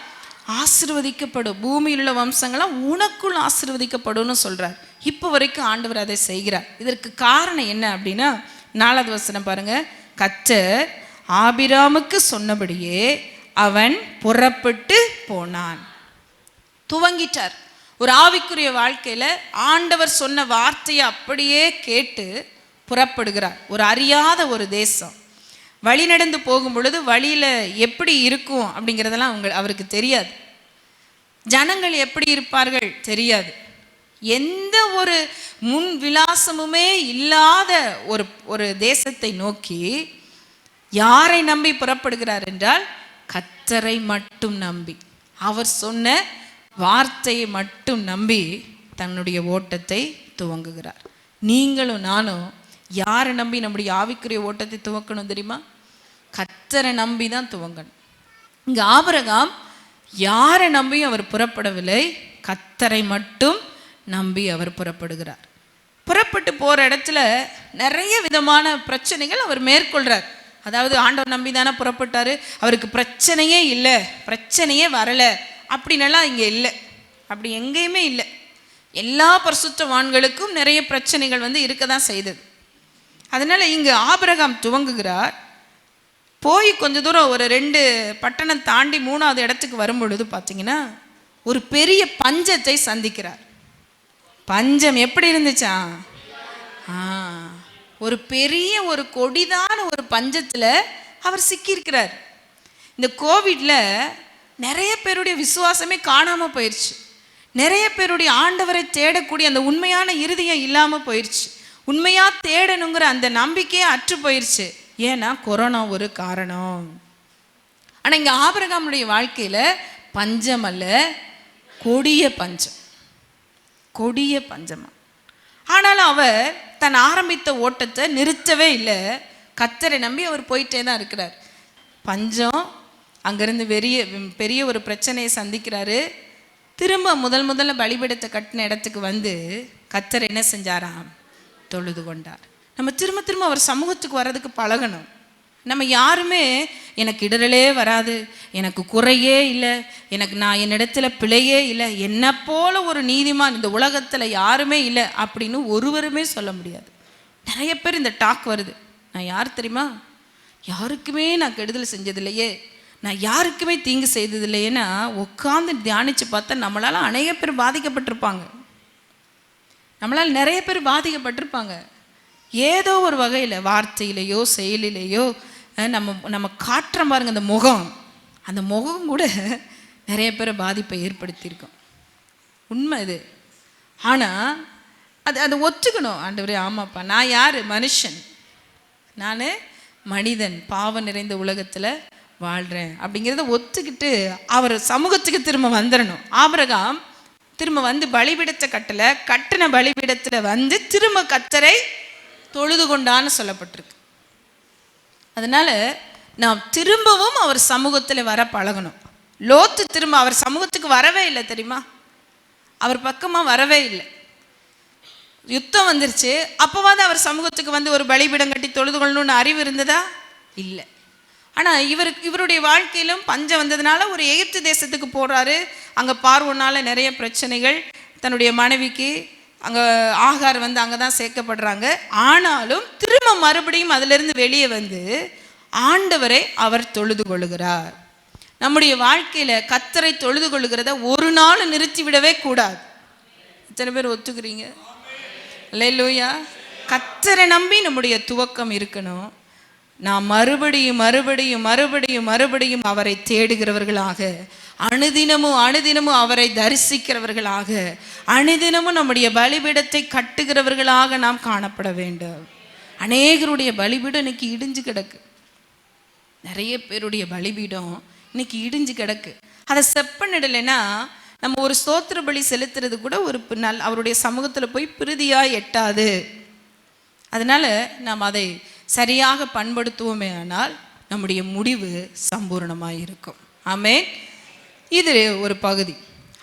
Speaker 2: ஆசீர்வதிக்கப்படும், பூமியில் உள்ள வம்சங்கள்லாம் உனக்குள் ஆசீர்வதிக்கப்படும்னு சொல்றார். இப்போ வரைக்கும் ஆண்டவர் அதை செய்கிறார். இதற்கு காரணம் என்ன அப்படின்னா 4வது வசனம் பாருங்க. கர்த்தர் ஆபிராமுக்கு சொன்னபடியே அவன் புறப்பட்டு போனான். துவங்கிட்டார். ஒரு ஆவிக்குரிய வாழ்க்கையில ஆண்டவர் சொன்ன வார்த்தையை அப்படியே கேட்டு புறப்படுகிறார். ஒரு அறியாத ஒரு தேசம், வழி நடந்து போகும் பொழுது வழியில எப்படி இருக்கும் அப்படிங்கிறதெல்லாம் அவருக்கு தெரியாது. ஜனங்கள் எப்படி இருப்பார்கள் தெரியாது. எந்த ஒரு முன் விலாசமுமே இல்லாத ஒரு தேசத்தை நோக்கி யாரை நம்பி புறப்படுகிறார் என்றால் கர்த்தரை மட்டும் நம்பி, அவர் சொன்ன வார்த்தையை மட்டும் நம்பி தன்னுடைய ஓட்டத்தை துவங்குகிறார். நீங்களும் நானும் யாரை நம்பி நம்முடைய ஆவிக்குரிய ஓட்டத்தை துவக்கணும் தெரியுமா? கர்த்தரை நம்பி தான் துவங்கணும். இங்கே ஆபிரகாம் யாரை நம்பியும் அவர் புறப்படவில்லை, கர்த்தரை மட்டும் நம்பி அவர் புறப்படுகிறார். புறப்பட்டு போகிற இடத்துல நிறைய விதமான பிரச்சனைகள் அவர் மேற்கொள்கிறார். அதாவது ஆண்டவர் நம்பி தானே புறப்பட்டார், அவருக்கு பிரச்சனையே இல்லை, பிரச்சனையே வரலை அப்படின்னெல்லாம் இங்கே இல்லை. அப்படி எங்கேயுமே இல்லை. எல்லா பரிசுத்தவான்களுக்கும் நிறைய பிரச்சனைகள் இருக்க தான் செய்தது. அதனால் இங்கே ஆபிரகாம் துவங்குகிறார். போய் கொஞ்ச தூரம் ஒரு 2 பட்டணம் தாண்டி 3வது இடத்துக்கு வரும் பொழுது பார்த்தீங்கன்னா ஒரு பெரிய பஞ்சத்தை சந்திக்கிறார். பஞ்சம் எப்படி இருந்துச்சா? ஒரு பெரிய ஒரு கொடிதான ஒரு பஞ்சத்தில் அவர் சிக்கியிருக்கிறார். இந்த கோவிட்ல நிறைய பேருடைய விசுவாசமே காணாமல் போயிடுச்சு. நிறைய பேருடைய ஆண்டவரை தேடக்கூடிய அந்த உண்மையான இருதயம் இல்லாமல் போயிடுச்சு. உண்மையாக தேடணுங்கிற அந்த நம்பிக்கையே அற்று போயிடுச்சு. ஏன்னா கொரோனா ஒரு காரணம். ஆனால் இங்கே ஆபிரகாமுடைய வாழ்க்கையில் பஞ்சம் அல்ல, கொடிய பஞ்சம், கொடிய பஞ்சமா. ஆனாலும் அவர் தன் ஆரம்பித்த ஓட்டத்தை நிறுத்தவே இல்லை. கர்த்தரை நம்பி அவர் போயிட்டே தான் இருக்கிறார். பஞ்சம், அங்கேருந்து பெரிய ஒரு பிரச்சனையை சந்திக்கிறாரு. திரும்ப முதல்ல பலிபீடத்தை கட்டின இடத்துக்கு வந்து கர்த்தர் என்ன செஞ்சாராம்? தொழுது கொண்டார். நம்ம திரும்ப அவர் சமூகத்துக்கு வர்றதுக்கு பழகணும். நம்ம யாருமே எனக்கு இடரலே வராது, எனக்கு குறையே இல்லை, நான் என்னிடத்துல பிழையே இல்லை, என்னை போல ஒரு நீதிமான் இந்த உலகத்தில் யாருமே இல்லை அப்படின்னு ஒருவருமே சொல்ல முடியாது. நிறைய பேர் இந்த டாக் வருது. நான் யார் தெரியுமா? யாருக்குமே நான் கெடுதல் செஞ்சதில்லையே, நான் யாருக்குமே தீங்கு செய்ததில்லையேன்னா உட்காந்து தியானித்து பார்த்தா நம்மளால் அநேக பேர் பாதிக்கப்பட்டிருப்பாங்க. நம்மளால் நிறைய பேர் பாதிக்கப்பட்டிருப்பாங்க. ஏதோ ஒரு வகையில் வார்த்தையிலையோ செயலிலேயோ நம்ம காட்டுற பாருங்க அந்த முகம் கூட நிறைய பேரை பாதிப்பை ஏற்படுத்தியிருக்கோம். உண்மை இது. ஆனால் அதை ஒத்துக்கணும். ஆண்டவரே ஆமாப்பா, நான் யார்? மனுஷன், நான் மனிதன், பாவம் நிறைந்த உலகத்தில் வாழ்கிறேன் அப்படிங்கிறத ஒத்துக்கிட்டு அவர் சமூகத்துக்கு திரும்ப வந்துடணும். ஆபிரகாம் திரும்ப வந்து பலிபீடத்தை கட்டின பலிபீடத்தில் திரும்ப கர்த்தரை தொழுது கொண்டான்னு சொல்லப்பட்டிருக்கு. அதனால நாம் திரும்பவும் அவர் சமூகத்தில் வர பழகணும். லோத்து திரும்ப அவர் சமூகத்துக்கு வரவே இல்லை தெரியுமா? அவர் பக்கமாக வரவே இல்லை. யுத்தம் வந்துருச்சு, அப்போவாது அவர் சமூகத்துக்கு வந்து ஒரு பலிபீடம் கட்டி தொழுது கொள்ளணும்னு அறிவு இருந்ததா? இல்லை. ஆனால் இவருடைய வாழ்க்கையிலும் பஞ்சம் வந்ததுனால ஒரு எகிப்து தேசத்துக்கு போகிறாரு. அங்கே பார்வோனால நிறைய பிரச்சனைகள், தன்னுடைய மனைவிக்கு அங்கே ஆகார் அங்கே தான் சேர்க்கப்படுறாங்க. ஆனாலும் திரும்ப மறுபடியும் அதிலிருந்து வெளியே வந்து ஆண்டவரை அவர் தொழுது கொள்ளுகிறார். நம்முடைய வாழ்க்கையில் கர்த்தரை தொழுது கொள்ளுகிறத ஒரு நாள் நிறுத்திவிடவே கூடாது. இத்தனை பேர் ஒத்துக்கிறீங்க? அல்லேலூயா. கர்த்தரை நம்பி நம்முடைய துவக்கம் இருக்கணும். நாம் மறுபடியும் அவரை தேடுகிறவர்களாக, அனுதினமும் அவரை தரிசிக்கிறவர்களாக, அனுதினமும் நம்முடைய பலிபீடத்தை கட்டுகிறவர்களாக நாம் காணப்பட வேண்டும். அநேகருடைய பலிபீடம் இன்னைக்கு இடிஞ்சு கிடக்கு. நிறைய பேருடைய பலிபீடம் இன்னைக்கு இடிஞ்சு கிடக்கு. அதை செப்பனிடலைன்னா நம்ம ஒரு ஸ்தோத்திர பலி செலுத்துறது கூட ஒரு அவருடைய சமூகத்தில் போய் பிரதியாக எட்டாது. அதனால நாம் அதை சரியாக பண்படுத்துவோமே ஆனால் நம்முடைய முடிவு சம்பூர்ணமாக இருக்கும். ஆமென். இது ஒரு பகுதி.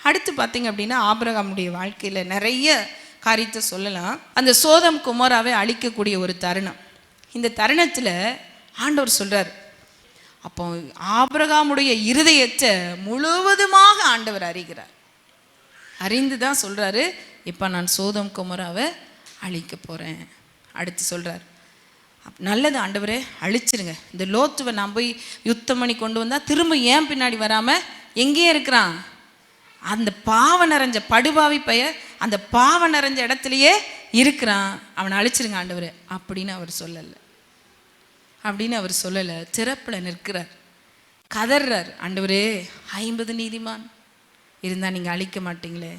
Speaker 2: அடுத்து பார்த்தீங்க அப்படின்னா ஆபிரகாமுடைய வாழ்க்கையில் நிறைய காரியத்தை சொல்லலாம். அந்த சோதம் குமோராவை அழிக்கக்கூடிய ஒரு தருணம். இந்த தருணத்தில் ஆண்டவர் சொல்கிறார், அப்போ ஆபிரகாமுடைய இருதயத்தை முழுவதுமாக ஆண்டவர் அறிகிறார். அறிந்து தான் சொல்கிறாரு, இப்போ நான் சோதம் கொமோராவை அழிக்க போகிறேன். அடுத்து சொல்கிறார், நல்லது ஆண்டவரே அழிச்சிருங்க, இந்த லோத்துவை நான் போய் யுத்தம் பண்ணி கொண்டு வந்தால் திரும்ப ஏன் பின்னாடி வராமல் எங்கேயே இருக்கிறான், அந்த பாவ நிறைஞ்ச படுபாவி பையன் அந்த பாவ நிறைஞ்ச இடத்துலையே இருக்கிறான், அவனை அழிச்சிருங்க ஆண்டவரே அப்படின்னு அவர் சொல்லலை. திறப்பில் நிற்கிறார், கதறார், ஆண்டவரே 50 நீதிமான் இருந்தால் நீங்கள் அழிக்க மாட்டீங்களே,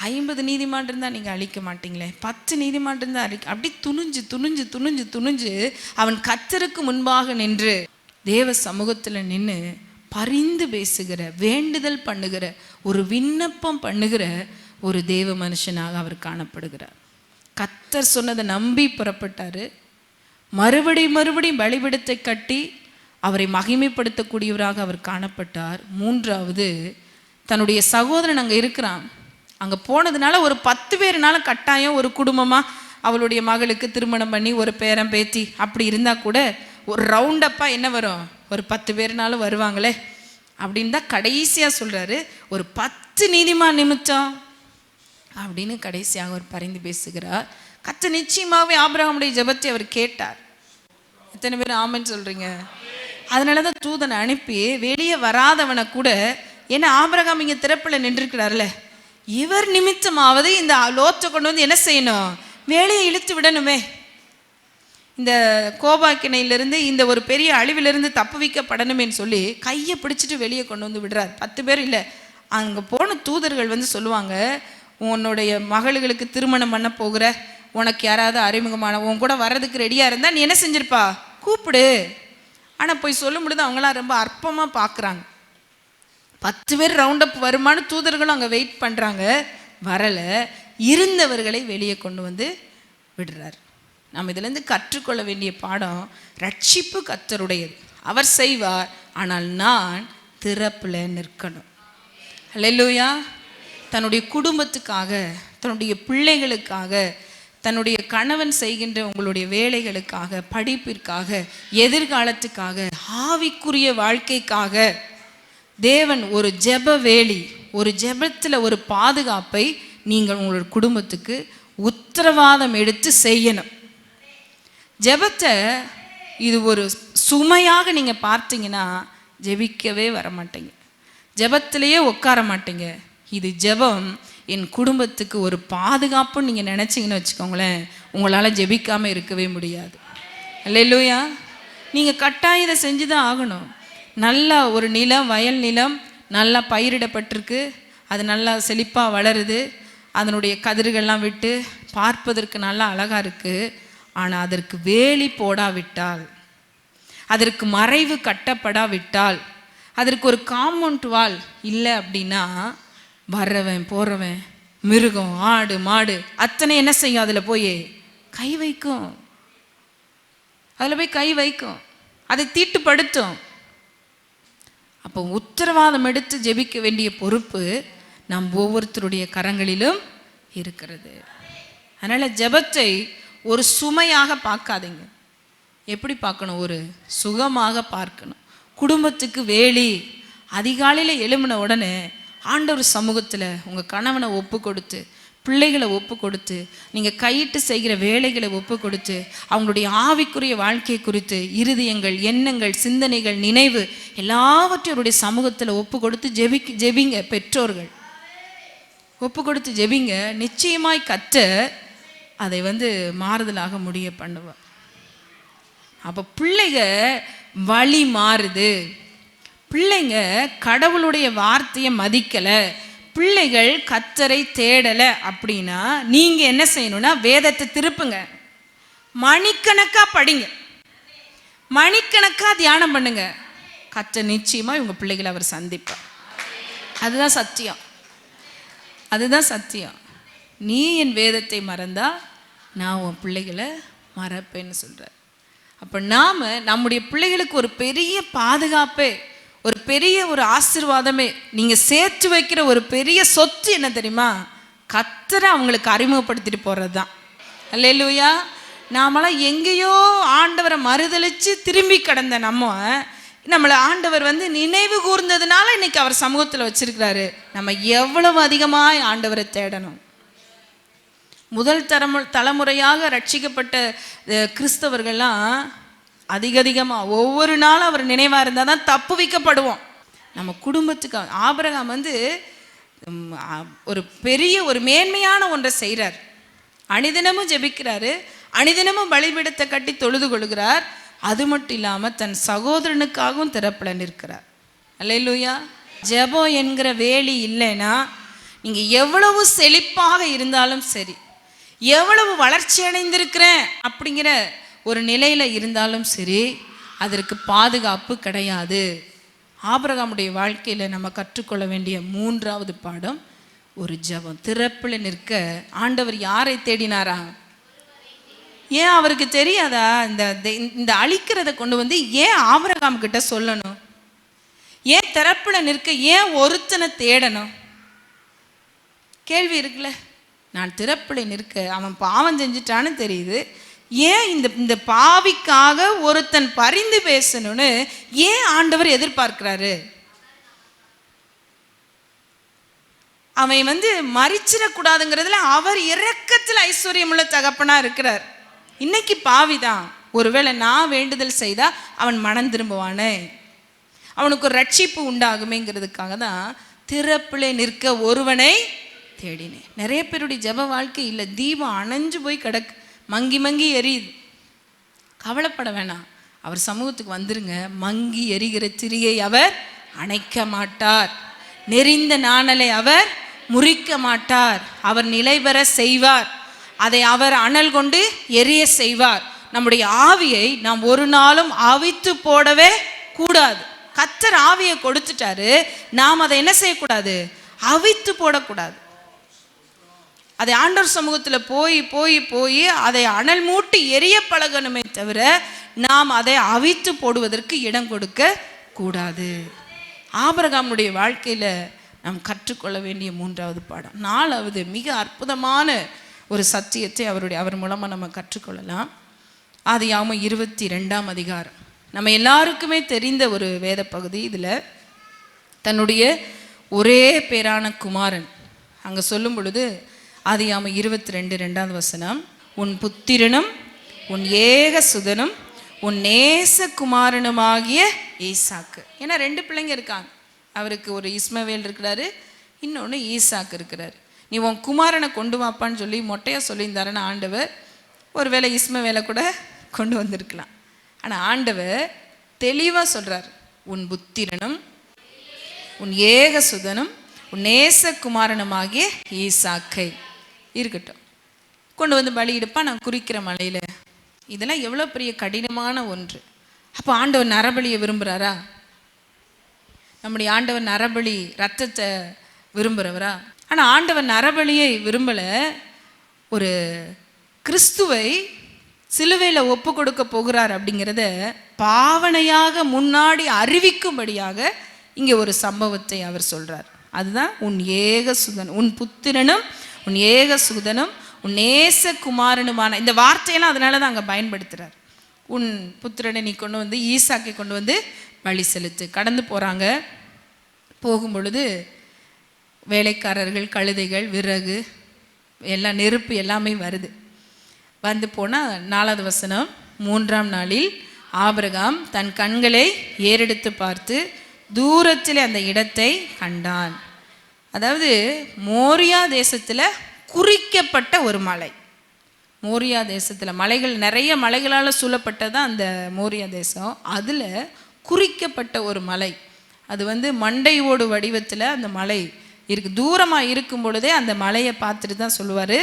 Speaker 2: 50 நீதிமான் இருந்தால் நீங்கள் அழிக்க மாட்டீங்களே, 10 நீதிமான் இருந்தால் அப்படி துணிஞ்சு அவன் கர்த்தருக்கு முன்பாக நின்று தேவ சமூகத்தில் நின்று பரிந்து பேசுகிற, வேண்டுதல் பண்ணுகிற, ஒரு விண்ணப்பம் பண்ணுகிற ஒரு தேவ மனுஷனாக அவர் காணப்படுகிறார். கர்த்தர் சொன்னதை நம்பி புறப்பட்டார். மறுபடியும் பலிபீடத்தை கட்டி அவரை மகிமைப்படுத்தக்கூடியவராக அவர் காணப்பட்டார். 3வது, தன்னுடைய சகோதரன் அங்கே இருக்கிறான், அங்கே போனதுனால ஒரு 10 பேர்னால கட்டாயம் ஒரு குடும்பமாக அவளுடைய மகளுக்கு திருமணம் பண்ணி ஒரு பேரன் பேத்தி அப்படி இருந்தால் கூட ஒரு ரவுண்டப்பாக என்ன வரும், ஒரு 10 பேர்னாலும் வருவாங்களே அப்படின்னு தான் கடைசியாக சொல்கிறாரு. ஒரு 10 நீதிமான் நிமித்தம் அப்படின்னு கடைசியாக அவர் பரிந்து பேசுகிறார். கர்த்தர் நிச்சயமாகவே ஆபிரகாமுடைய ஜெபத்தை அவர் கேட்டார். எத்தனை பேர் ஆமென்னு சொல்கிறீங்க? அதனால தான் தூதனை அனுப்பி வெளியே வராதவனை கூட, ஏன்னா ஆபிரகாம் இங்கே திறப்பில் நின்றுருக்கிறார்ல, இவர் நிமித்தமாவது இந்த லோத்தை கொண்டு வந்து என்ன செய்யணும், வேலையை இழுத்து விடணுமே, இந்த கோபாக்கினையிலிருந்து இந்த ஒரு பெரிய அழிவிலிருந்து தப்பு வைக்கப்படணுமேன்னு சொல்லி கையை பிடிச்சிட்டு வெளியே கொண்டு வந்து விடுறார். 10 பேர் இல்லை, அங்கே போன தூதர்கள் வந்து சொல்லுவாங்க, உன்னுடைய மகளுக்கு திருமணம் பண்ண போகிற உனக்கு யாராவது அறிமுகமான உன் கூட வர்றதுக்கு ரெடியாக இருந்தால் நீ என்ன செஞ்சிருப்பா, கூப்பிடு. ஆனால் போய் சொல்லும் பொழுது அவங்களாம் ரொம்ப அற்பமாக பார்க்குறாங்க. 10 பேர் ரவுண்டப் வருமானு தூதர்களும் அங்கே வெயிட் பண்ணுறாங்க, வரலை. இருந்தவர்களை வெளியே கொண்டு வந்து விடுறார். நாம் இதிலேருந்து கற்றுக்கொள்ள வேண்டிய பாடம், ரட்சிப்பு கர்த்தருடையது, அவர் செய்வார், ஆனால் நான் திறப்பில் நிற்கணும். அல்லேலூயா. தன்னுடைய குடும்பத்துக்காக, தன்னுடைய பிள்ளைகளுக்காக, தன்னுடைய கணவன் செய்கின்ற உங்களுடைய வேலைகளுக்காக, படிப்பிற்காக, எதிர்காலத்துக்காக, ஆவிக்குரிய வாழ்க்கைக்காக தேவன் ஒரு ஜெப வேலி, ஒரு ஜெபத்தில் ஒரு பாதுகாப்பை நீங்கள் உங்களுடைய குடும்பத்துக்கு உத்தரவாதம் எடுத்து செய்யணும். ஜெபத்தை இது ஒரு சுமையாக நீங்கள் பார்த்தீங்கன்னா ஜெபிக்கவே வர மாட்டீங்க, ஜெபத்திலேயே உட்கார மாட்டீங்க. இது ஜெபம் என் குடும்பத்துக்கு ஒரு பாதுகாப்புன்னு நீங்கள் நினச்சிங்கன்னு வச்சுக்கோங்களேன், உங்களால் ஜெபிக்காமல் இருக்கவே முடியாது. அல்லேலூயா. நீங்கள் கட்டாயம் இதை செஞ்சு தான் ஆகணும். நல்லா ஒரு நிலம், வயல் நிலம் நல்லா பயிரிடப்பட்டிருக்கு, அது நல்லா செழிப்பாக வளருது, அதனுடைய கதிர்கள்லாம் விட்டு பார்ப்பதற்கு நல்லா அழகாக இருக்குது. ஆனால் அதற்கு வேலி போடாவிட்டால், அதற்கு மறைவு கட்டப்படாவிட்டால், அதற்கு ஒரு காம்பவுண்ட் வால் இல்லை அப்படின்னா வர்றவன் போகிறவன் மிருகம், ஆடு மாடு அத்தனை என்ன செய்யும், அதில் போய் கை வைக்கும், அதில் போய் கை வைக்கும், அதை தீட்டுப்படுத்தும். அப்போ உத்தரவாதம் எடுத்து ஜெபிக்க வேண்டிய பொறுப்பு நம் ஒவ்வொருத்தருடைய கரங்களிலும் இருக்கிறது. அதனால் ஜெபத்தை ஒரு சுமையாக பார்க்காதீங்க. எப்படி பார்க்கணும், ஒரு சுகமாக பார்க்கணும். குடும்பத்துக்கு வேலி, அதிகாலையில் எழும்பின உடனே ஆண்டவர் சமூகத்தில் உங்கள் கணவனை ஒப்பு கொடுத்து, பிள்ளைகளை ஒப்பு கொடுத்து, நீங்கள் கையிட்டு செய்கிற வேலைகளை ஒப்பு கொடுத்து, அவங்களுடைய ஆவிக்குரிய வாழ்க்கை குறித்து இருதயங்கள், எண்ணங்கள், சிந்தனைகள், நினைவு எல்லாவற்றையும் சமூகத்தில் ஒப்பு கொடுத்து ஜெபிங்க. பெற்றோர்கள் ஒப்பு கொடுத்து ஜெபிங்க. நிச்சயமாய் கர்த்தர் அதை மாறுதலாக முடிய பண்ணுவார். அப்போ பிள்ளைங்க வழி மாறுது, பிள்ளைங்க கடவுளுடைய வார்த்தையை மதிக்கலை, பிள்ளைகள் கர்த்தரை தேடலை அப்படின்னா நீங்கள் என்ன செய்யணும்னா வேதத்தை திருப்புங்க, மணிக்கணக்காக படிங்க, மணிக்கணக்காக தியானம் பண்ணுங்க. கர்த்தர் நிச்சயமாக இவங்க பிள்ளைகளை அவர் சந்திப்பார். அதுதான் சத்தியம், அதுதான் சத்தியம். நீ என் வேதத்தை மறந்தா நான் உன் பிள்ளைகளை மறப்பேன்னு சொல்கிறார். அப்போ நாம் நம்முடைய பிள்ளைகளுக்கு ஒரு பெரிய பாதுகாப்பே, ஒரு பெரிய ஒரு ஆசீர்வாதமே, நீங்கள் சேர்த்து வைக்கிற ஒரு பெரிய சொத்து என்ன தெரியுமா, கர்த்தரை அவங்களுக்கு அறிமுகப்படுத்திட்டு போகிறது தான். அல்லேலூயா. நாமெல்லாம் எங்கேயோ ஆண்டவரை மறுதலிச்சு திரும்பி கடந்த நம்மளை ஆண்டவர் வந்து நினைவு கூர்ந்ததுனால இன்னைக்கு அவர் சமூகத்தில் வச்சிருக்கிறாரு. நம்ம எவ்வளவு அதிகமாய் ஆண்டவரை தேடணும். முதல் தலைமுறையாக ரட்சிக்கப்பட்ட கிறிஸ்தவர்கள்லாம் அதிகமாக ஒவ்வொரு நாளும் அவர் நினைவாக இருந்தால் தான் தப்பு வைக்கப்படுவோம். நம்ம குடும்பத்துக்கு ஆபிரகாம் வந்து ஒரு பெரிய ஒரு மேன்மையான ஒன்றை செய்கிறார். அணிதினமும் ஜெபிக்கிறாரு, அணிதினமும் பலிபீடத்தை கட்டி தொழுது கொள்கிறார். அது மட்டும் இல்லாமல் தன் சகோதரனுக்காகவும் திறப்புல நிற்கிறார். அல்லேலூயா. ஜெபம் என்கிற வேலி இல்லைன்னா நீங்கள் எவ்வளவு செழிப்பாக இருந்தாலும் சரி, எவ்வளவு வளர்ச்சி அடைந்திருக்கிறேன் அப்படிங்கிற ஒரு நிலையில் இருந்தாலும் சரி, அதற்கு பாதுகாப்பு கிடையாது. ஆபிரகாமுடைய வாழ்க்கையில் நம்ம கற்றுக்கொள்ள வேண்டிய மூன்றாவது பாடம் ஒரு ஜெபம். திறப்பில் நிற்க ஆண்டவர் யாரை தேடினாரா? ஏன் அவருக்கு தெரியாதா இந்த அழிக்கிறத கொண்டு வந்து ஏன் ஆபிரகாம் கிட்ட சொல்லணும்? ஏன் திறப்பில் நிற்க ஏன் ஒருத்தனை தேடணும்? கேள்வி இருக்குல்ல. நான் திறப்பில் நிற்க அவன் பாவம் செஞ்சிட்டான்னு தெரியுது, ஏன் இந்த பாவிக்காக ஒருத்தன் பரிந்து பேசணும்னு ஏன் ஆண்டவர் எதிர்பார்க்கிறாரு? அவன் வந்து மறிச்சிடக்கூடாதுங்கிறதுல அவர் இரக்கத்தில் ஐஸ்வர்யமுள்ள தகப்பனா இருக்கிறார். இன்னைக்கு பாவிதான், ஒருவேளை நான் வேண்டுதல் செய்தா அவன் மனம் திரும்புவானே, அவனுக்கு ஒரு ரட்சிப்பு உண்டாகுமேங்கிறதுக்காக தான் திறப்பிலே நிற்க ஒருவனை தேடினேன். நிறைய பேருடைய ஜெப வாழ்க்கை இல்லை, தீபம் அணைஞ்சு போய் கிடக்கு, மங்கி மங்கி எரியுது. கவலைப்பட வேணாம், அவர் சமூகத்துக்கு வந்துருங்க. மங்கி எரிகிற திரியை அவர் அணைக்க மாட்டார், நெறிந்த நாணலை அவர் முறிக்க மாட்டார். அவர் நிலை பெற செய்வார், அதை அவர் அனல் கொண்டு எரிய செய்வார். நம்முடைய ஆவியை நாம் ஒரு நாளும் அவித்து போடவே கூடாது. கர்த்தர் ஆவியை கொடுத்துட்டாரு, நாம் அதை என்ன செய்யக்கூடாது? அவித்து போடக்கூடாது. அதை ஆண்டவர் சமூகத்தில் போய் போய் போய் அதை அனல் மூட்டி எரிய பழகணுமே தவிர நாம் அதை அவித்து போடுவதற்கு இடம் கொடுக்க கூடாது. ஆபிரகாமுடைய வாழ்க்கையில் நாம் கற்றுக்கொள்ள வேண்டிய மூன்றாவது பாடம். நாலாவது மிக அற்புதமான ஒரு சத்தியத்தை அவர் மூலமாக நம்ம கற்றுக்கொள்ளலாம். ஆதியாகமம் 22ஆம் அதிகாரம் நம்ம எல்லாருக்குமே தெரிந்த ஒரு வேத பகுதி. இதில் தன்னுடைய ஒரே பேரான குமாரன் அங்கே சொல்லும் பொழுது ஆதியாகமம் 22:2 வசனம், உன் புத்திரனும் உன் ஏக சுதனும் உன் நேச குமாரனுமாகிய ஈசாக்கு. ஏன்னா 2 பிள்ளைங்க இருக்காங்க அவருக்கு, ஒரு இஸ்மவேல் இருக்கிறாரு, இன்னொன்று ஈசாக்கு இருக்கிறாரு. நீ உன் குமாரனை கொண்டு வாப்பான்னு சொல்லி மொட்டையாக சொல்லியிருந்தாருன்னு ஆண்டவர் ஒருவேளை இஸ்மவேலை கூட கொண்டு வந்திருக்கலாம். ஆனால் ஆண்டவர் தெளிவாக சொல்கிறார், உன் புத்திரனும் உன் ஏக சுதனும் உன் நேச குமாரனுமாகிய ஈசாக்கை இருக்கட்டும், கொண்டு வந்து பலியிடுப்பா நான் குறிக்கிற மலையில். இதெல்லாம் எவ்வளோ பெரிய கடினமான ஒன்று. அப்போ ஆண்டவர் நரபலியை விரும்புகிறாரா? நம்முடைய ஆண்டவர் நரபலி ரத்தத்தை விரும்புகிறவரா? ஆனால் ஆண்டவர் நரபலியை விரும்பலை. ஒரு கிறிஸ்துவை சிலுவையில் ஒப்பு கொடுக்க போகிறார் அப்படிங்கிறத பாவனையாக முன்னாடி அறிவிக்கும்படியாக இங்கே ஒரு சம்பவத்தை அவர் சொல்கிறார். அதுதான் உன் ஏக சுதன், உன் புத்திரனும் உன் ஏக சுதனும் உன் நேச குமாரனுமான. இந்த வார்த்தையெல்லாம் அதனால தான் அங்கே பயன்படுத்துகிறார். உன் புத்திரனை நீ கொண்டு வந்து ஈசாக்கை கொண்டு வந்து பலி செலுத்து. கடந்து போகிறாங்க, போகும் பொழுது வேலைக்காரர்கள், கழுதைகள், விறகு எல்லாம், நெருப்பு எல்லாமே வருது. வந்து போனால் 4வது வசனம், 3ஆம் நாளில் ஆபிரகாம் தன் கண்களை ஏறெடுத்து பார்த்து தூரத்தில் அந்த இடத்தை கண்டான். அதாவது மோரியா தேசத்தில் குறிக்கப்பட்ட ஒரு மலை. மோரியா தேசத்தில் மலைகள், நிறைய மலைகளால் சூழப்பட்டதான் அந்த மோரியா தேசம். அதில் குறிக்கப்பட்ட ஒரு மலை, அது வந்து மண்டை ஓடு வடிவத்தில் அந்த மலை இருக்குது. தூரமாக இருக்கும் பொழுதே அந்த மலையை பார்த்துட்டு தான் சொல்லுவார்,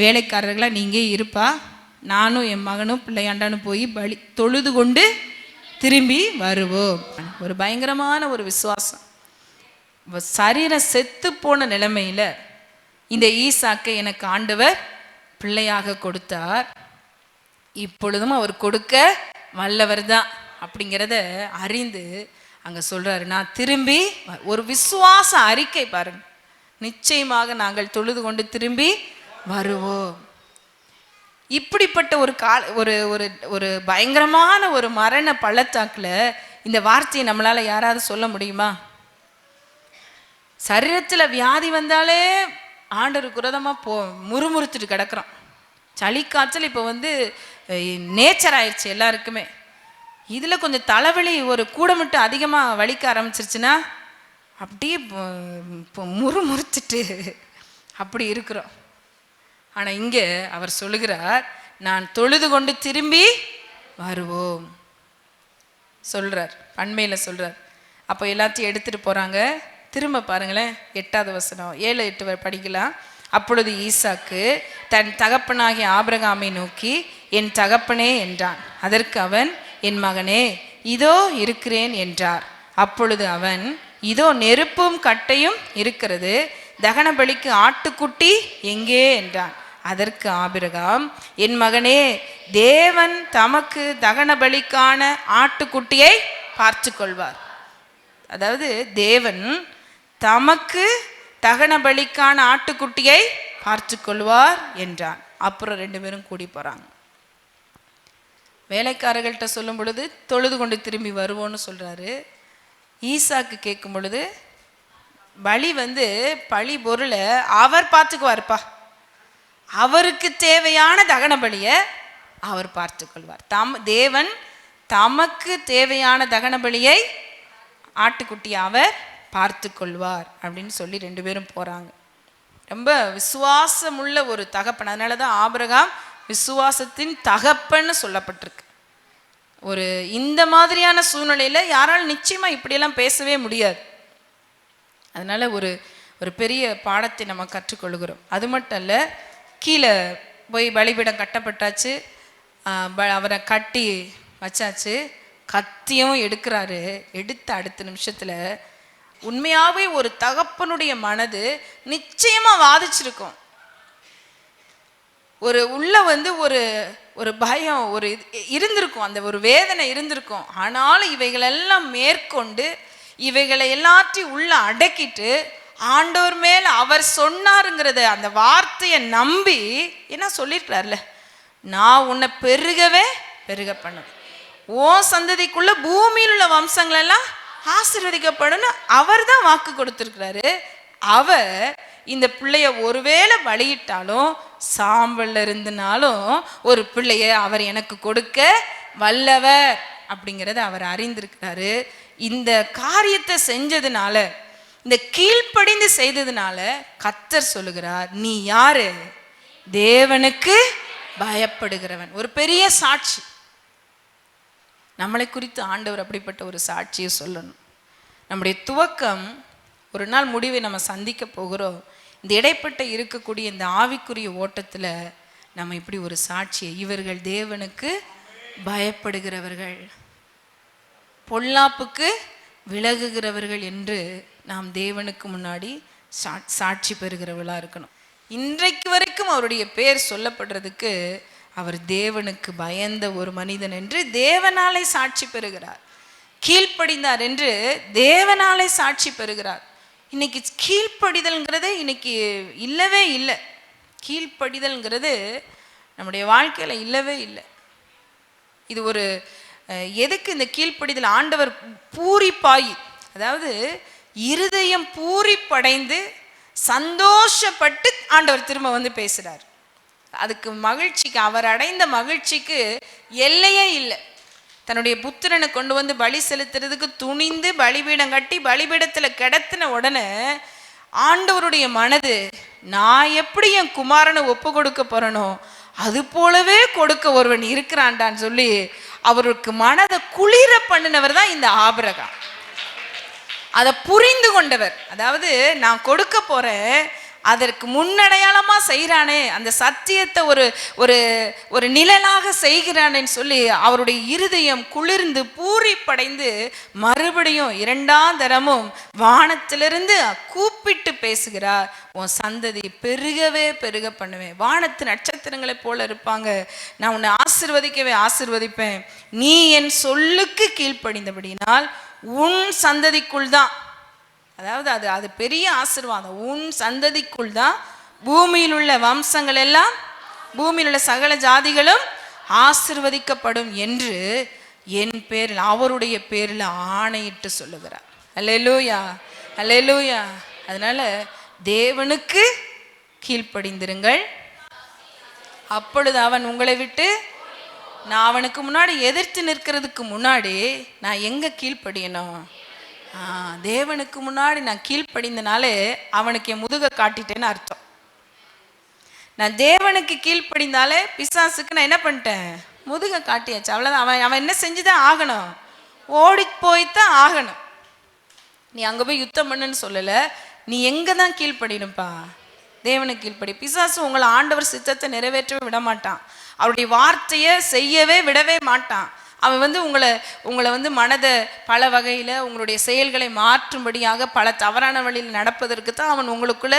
Speaker 2: வேலைக்காரர்களாக நீங்கள் இருப்பா, நானும் என் மகனும் பிள்ளையாண்டானும் போய் பலி தொழுது கொண்டு திரும்பி வருவோம். ஒரு பயங்கரமான ஒரு விசுவாசம். சரீரம் செத்து போன நிலைமையில் இந்த ஈசாக்கை எனக்கு ஆண்டவர் பிள்ளையாக கொடுத்தார், இப்பொழுதும் அவர் கொடுக்க வல்லவர் தான் அப்படிங்கிறத அறிந்து அங்கே சொல்கிறாரு, நான் திரும்பி. ஒரு விசுவாச அறிக்கை பாருங்க, நிச்சயமாக நாங்கள் தொழுது கொண்டு திரும்பி வருவோம். இப்படிப்பட்ட ஒரு ஒரு ஒரு ஒரு பயங்கரமான ஒரு மரண பள்ளத்தாக்கில் இந்த வார்த்தையை நம்மளால யாராவது சொல்ல முடியுமா? சரீரத்தில் வியாதி வந்தாலே ஆண்டவருக்கு விரோதமாக முறுமுறுத்துட்டு கிடக்குறோம். சளி காய்ச்சல் இப்போ நேச்சர் ஆயிடுச்சு எல்லாருக்குமே. இதில் கொஞ்சம் தலைவலி ஒரு கூட மட்டும் அதிகமாக வலிக்க ஆரம்பிச்சிருச்சுன்னா அப்படியே முறுமுறுத்துட்டு அப்படி இருக்கிறோம். ஆனால் இங்கே அவர் சொல்லுகிறார், நான் தொழுது கொண்டு திரும்பி வருவோம் சொல்கிறார், பண்மையில் சொல்கிறார். அப்போ எல்லாத்தையும் எடுத்துகிட்டு போகிறாங்க. திரும்ப பாருங்களேன், 8வது வசனம் 7, 8 படிக்கலாம். அப்பொழுது ஈசாக்கு தன் தகப்பனாகிய ஆபிரகாமை நோக்கி, என் தகப்பனே என்றான். அதற்கு அவன், என் மகனே இதோ இருக்கிறேன் என்றார். அப்பொழுது அவன், இதோ நெருப்பும் கட்டையும் இருக்கிறது, தகன பலிக்கு ஆட்டுக்குட்டி எங்கே என்றான். அதற்கு ஆபிரகாம், என் மகனே தேவன் தமக்கு தகன பலிக்கான ஆட்டுக்குட்டியை பார்த்து கொள்வார். அதாவது தேவன் தமக்கு தகன பலிக்கான ஆட்டுக்குட்டியை பார்த்து கொள்வார் என்றான். அப்புறம் 2 பேரும் கூடி போகிறாங்க. வேலைக்காரர்கள்ட்ட சொல்லும் பொழுது தொழுது கொண்டு திரும்பி வருவோன்னு சொல்கிறாரு. ஈசாக்கு கேட்கும் பொழுது பலி பழி பொருளை அவர் பார்த்துக்குவார்ப்பா, அவருக்கு தேவையான தகன பலியை அவர் பார்த்து கொள்வார். தேவன் தமக்கு தேவையான தகன பலியை ஆட்டுக்குட்டியை அவர் பார்த்து கொள்வார் அப்படின்னு சொல்லி 2 பேரும் போகிறாங்க. ரொம்ப விசுவாசமுள்ள ஒரு தகப்பன். அதனால தான் ஆபிரகாம் விசுவாசத்தின் தகப்பன்னு சொல்லப்பட்டிருக்கு. ஒரு இந்த மாதிரியான சூழ்நிலையில் யாராலும் நிச்சயமாக இப்படியெல்லாம் பேசவே முடியாது. அதனால் ஒரு பெரிய பாடத்தை நம்ம கற்றுக்கொள்கிறோம். அது மட்டும் இல்லை, கீழே போய் பலிபீடம் கட்டப்பட்டாச்சு, அவரை கட்டி வச்சாச்சு, கத்தியும் எடுக்கிறாரு. எடுத்த அடுத்த நிமிஷத்தில் உண்மையாகவே ஒரு தகப்பனுடைய மனது நிச்சயமாக வாதிச்சிருக்கும். உள்ள ஒரு பயம் இருந்திருக்கும், அந்த ஒரு வேதனை இருந்திருக்கும். ஆனாலும் இவைகளெல்லாம் மேற்கொண்டு இவைகளை எல்லாத்தையும் உள்ள அடக்கிட்டு ஆண்டவர் மேல் அவர் சொன்னாருங்கிறத அந்த வார்த்தையை நம்பி, என்ன சொல்லியிருக்கிறார்ல, நான் உன்னை பெருகவே பெருக பண்ணுவேன், ஓ சந்ததிக்குள்ள பூமியில் உள்ள வம்சங்கள் எல்லாம் ஆசீர்வதிக்கப்படும் அவர் தான் வாக்கு கொடுத்திருக்கிறாரு. அவர் இந்த பிள்ளைய ஒருவேளை பலியிட்டாலும் சாம்பல்ல இருந்தனாலும் ஒரு பிள்ளைய அவர் எனக்கு கொடுக்க வல்லவர் அப்படிங்கிறத அவர் அறிந்திருக்கிறாரு. இந்த காரியத்தை செஞ்சதுனால, இந்த கீழ்ப்படிந்து செய்ததுனால கர்த்தர் சொல்லுகிறார், நீ யாரு? தேவனுக்கு பயப்படுகிறவன். ஒரு பெரிய சாட்சி. நம்மளை குறித்து ஆண்டவர் அப்படிப்பட்ட ஒரு சாட்சியை சொல்லணும். நம்முடைய துவக்கம், ஒரு நாள் முடிவை நம்ம சந்திக்க போகிறோம். இந்த இடைப்பட்ட இருக்கக்கூடிய இந்த ஆவிக்குரிய ஓட்டத்தில் நம்ம இப்படி ஒரு சாட்சியை, இவர்கள் தேவனுக்கு பயப்படுகிறவர்கள், பொல்லாப்புக்கு விலகுகிறவர்கள் என்று நாம் தேவனுக்கு முன்னாடி சாட்சி பெறுகிறவர்களாக இருக்கணும். இன்றைக்கு வரைக்கும் அவருடைய பேர் சொல்லப்படுறதுக்கு அவர் தேவனுக்கு பயந்த ஒரு மனிதன் என்று தேவனாலே சாட்சி பெறுகிறார். கீழ்ப்படிந்தார் என்று தேவனாலே சாட்சி பெறுகிறார். இன்னைக்கு கீழ்ப்படிதல்ங்கிறது இன்னைக்கு இல்லவே இல்லை. கீழ்ப்படிதல்ங்கிறது நம்முடைய வாழ்க்கையில் இல்லவே இல்லை. இது எதுக்கு இந்த கீழ்ப்படிதல்? ஆண்டவர் பூரிப்பாய், அதாவது இருதயம் பூரிப்படைந்து சந்தோஷப்பட்டு ஆண்டவர் திரும்ப பேசுகிறார். அதுக்கு மகிழ்ச்சிக்கு, அவர் அடைந்த மகிழ்ச்சிக்கு எல்லையே இல்லை. தன்னுடைய புத்திரனை கொண்டு பலி செலுத்துறதுக்கு துணிந்து பலிபீடம் கட்டி பலிபீடத்தில் கிடத்தின உடனே ஆண்டவருடைய மனது, நான் எப்படி என் குமாரனை ஒப்பு கொடுக்க போறனோ அது போலவே கொடுக்க ஒருவன் இருக்கிறான்டான்னு சொல்லி அவருக்கு மனதை குளிர பண்ணினவர் தான் இந்த ஆபிரகாம். அதை புரிந்து கொண்டவர். அதாவது நான் கொடுக்க போறேன், அதற்கு முன்னடையாளமா செய்கிறானே, அந்த சத்தியத்தை ஒரு நிழலாக செய்கிறானேன்னு சொல்லி அவருடைய இருதயம் குளிர்ந்து பூரிப்படைந்து மறுபடியும் 2ஆம் தரமும் வானத்திலிருந்து கூப்பிட்டு பேசுகிறார், உன் சந்ததி பெருகவே பெருக பண்ணுவேன், வானத்து நட்சத்திரங்களை போல இருப்பாங்க, நான் உன்னை ஆசீர்வதிக்கவே ஆசீர்வதிப்பேன், நீ என் சொல்லுக்கு கீழ்ப்படிந்தபடினால் உன் சந்ததிக்குள் தான், அதாவது அது பெரிய ஆசீர்வாதம், உன் சந்ததிக்குள் தான் பூமியில் உள்ள வம்சங்கள் எல்லாம் பூமியில் உள்ள சகல ஜாதிகளும் ஆசீர்வதிக்கப்படும் என்று என் பேரில், அவருடைய பேரில் ஆணையிட்டு சொல்லுகிறார். அல்லேலூயா, அல்லேலூயா. அதனால தேவனுக்கு கீழ்ப்படிந்திருங்கள், அப்பொழுது அவன் உங்களை விட்டு. நான் அவனுக்கு முன்னாடி எதிர்த்து நிற்கிறதுக்கு முன்னாடி நான் எங்க கீழ்ப்படியணும்? தேவனுக்கு முன்னாடி நான் கீழ்ப்படிந்தனாலே அவனுக்கு என் முதுக காட்டிட்டேன்னு அர்த்தம். நான் தேவனுக்கு கீழ்ப்படிந்தாலே பிசாசுக்கு நான் என்ன பண்ணிட்டேன்? முதுக காட்டியாச்சு, அவ்வளோதான். அவன் என்ன செஞ்சுதான் ஆகணும்? ஓடி போய்த்தான் ஆகணும். நீ அங்கே போய் யுத்தம் பண்ணுன்னு சொல்லலை, நீ எங்கே தான் கீழ்ப்படினுப்பா? தேவனுக்கு கீழ்ப்படி. பிசாசு உங்களை ஆண்டவர் சித்தத்தை நிறைவேற்றவே விட மாட்டான், அவருடைய வார்த்தையை செய்யவே விடவே மாட்டான். அவன் உங்களை மனதை பல வகையில் உங்களுடைய செயல்களை மாற்றும்படியாக பல தவறான வழியில் நடப்பதற்கு தான் அவன் உங்களுக்குள்ள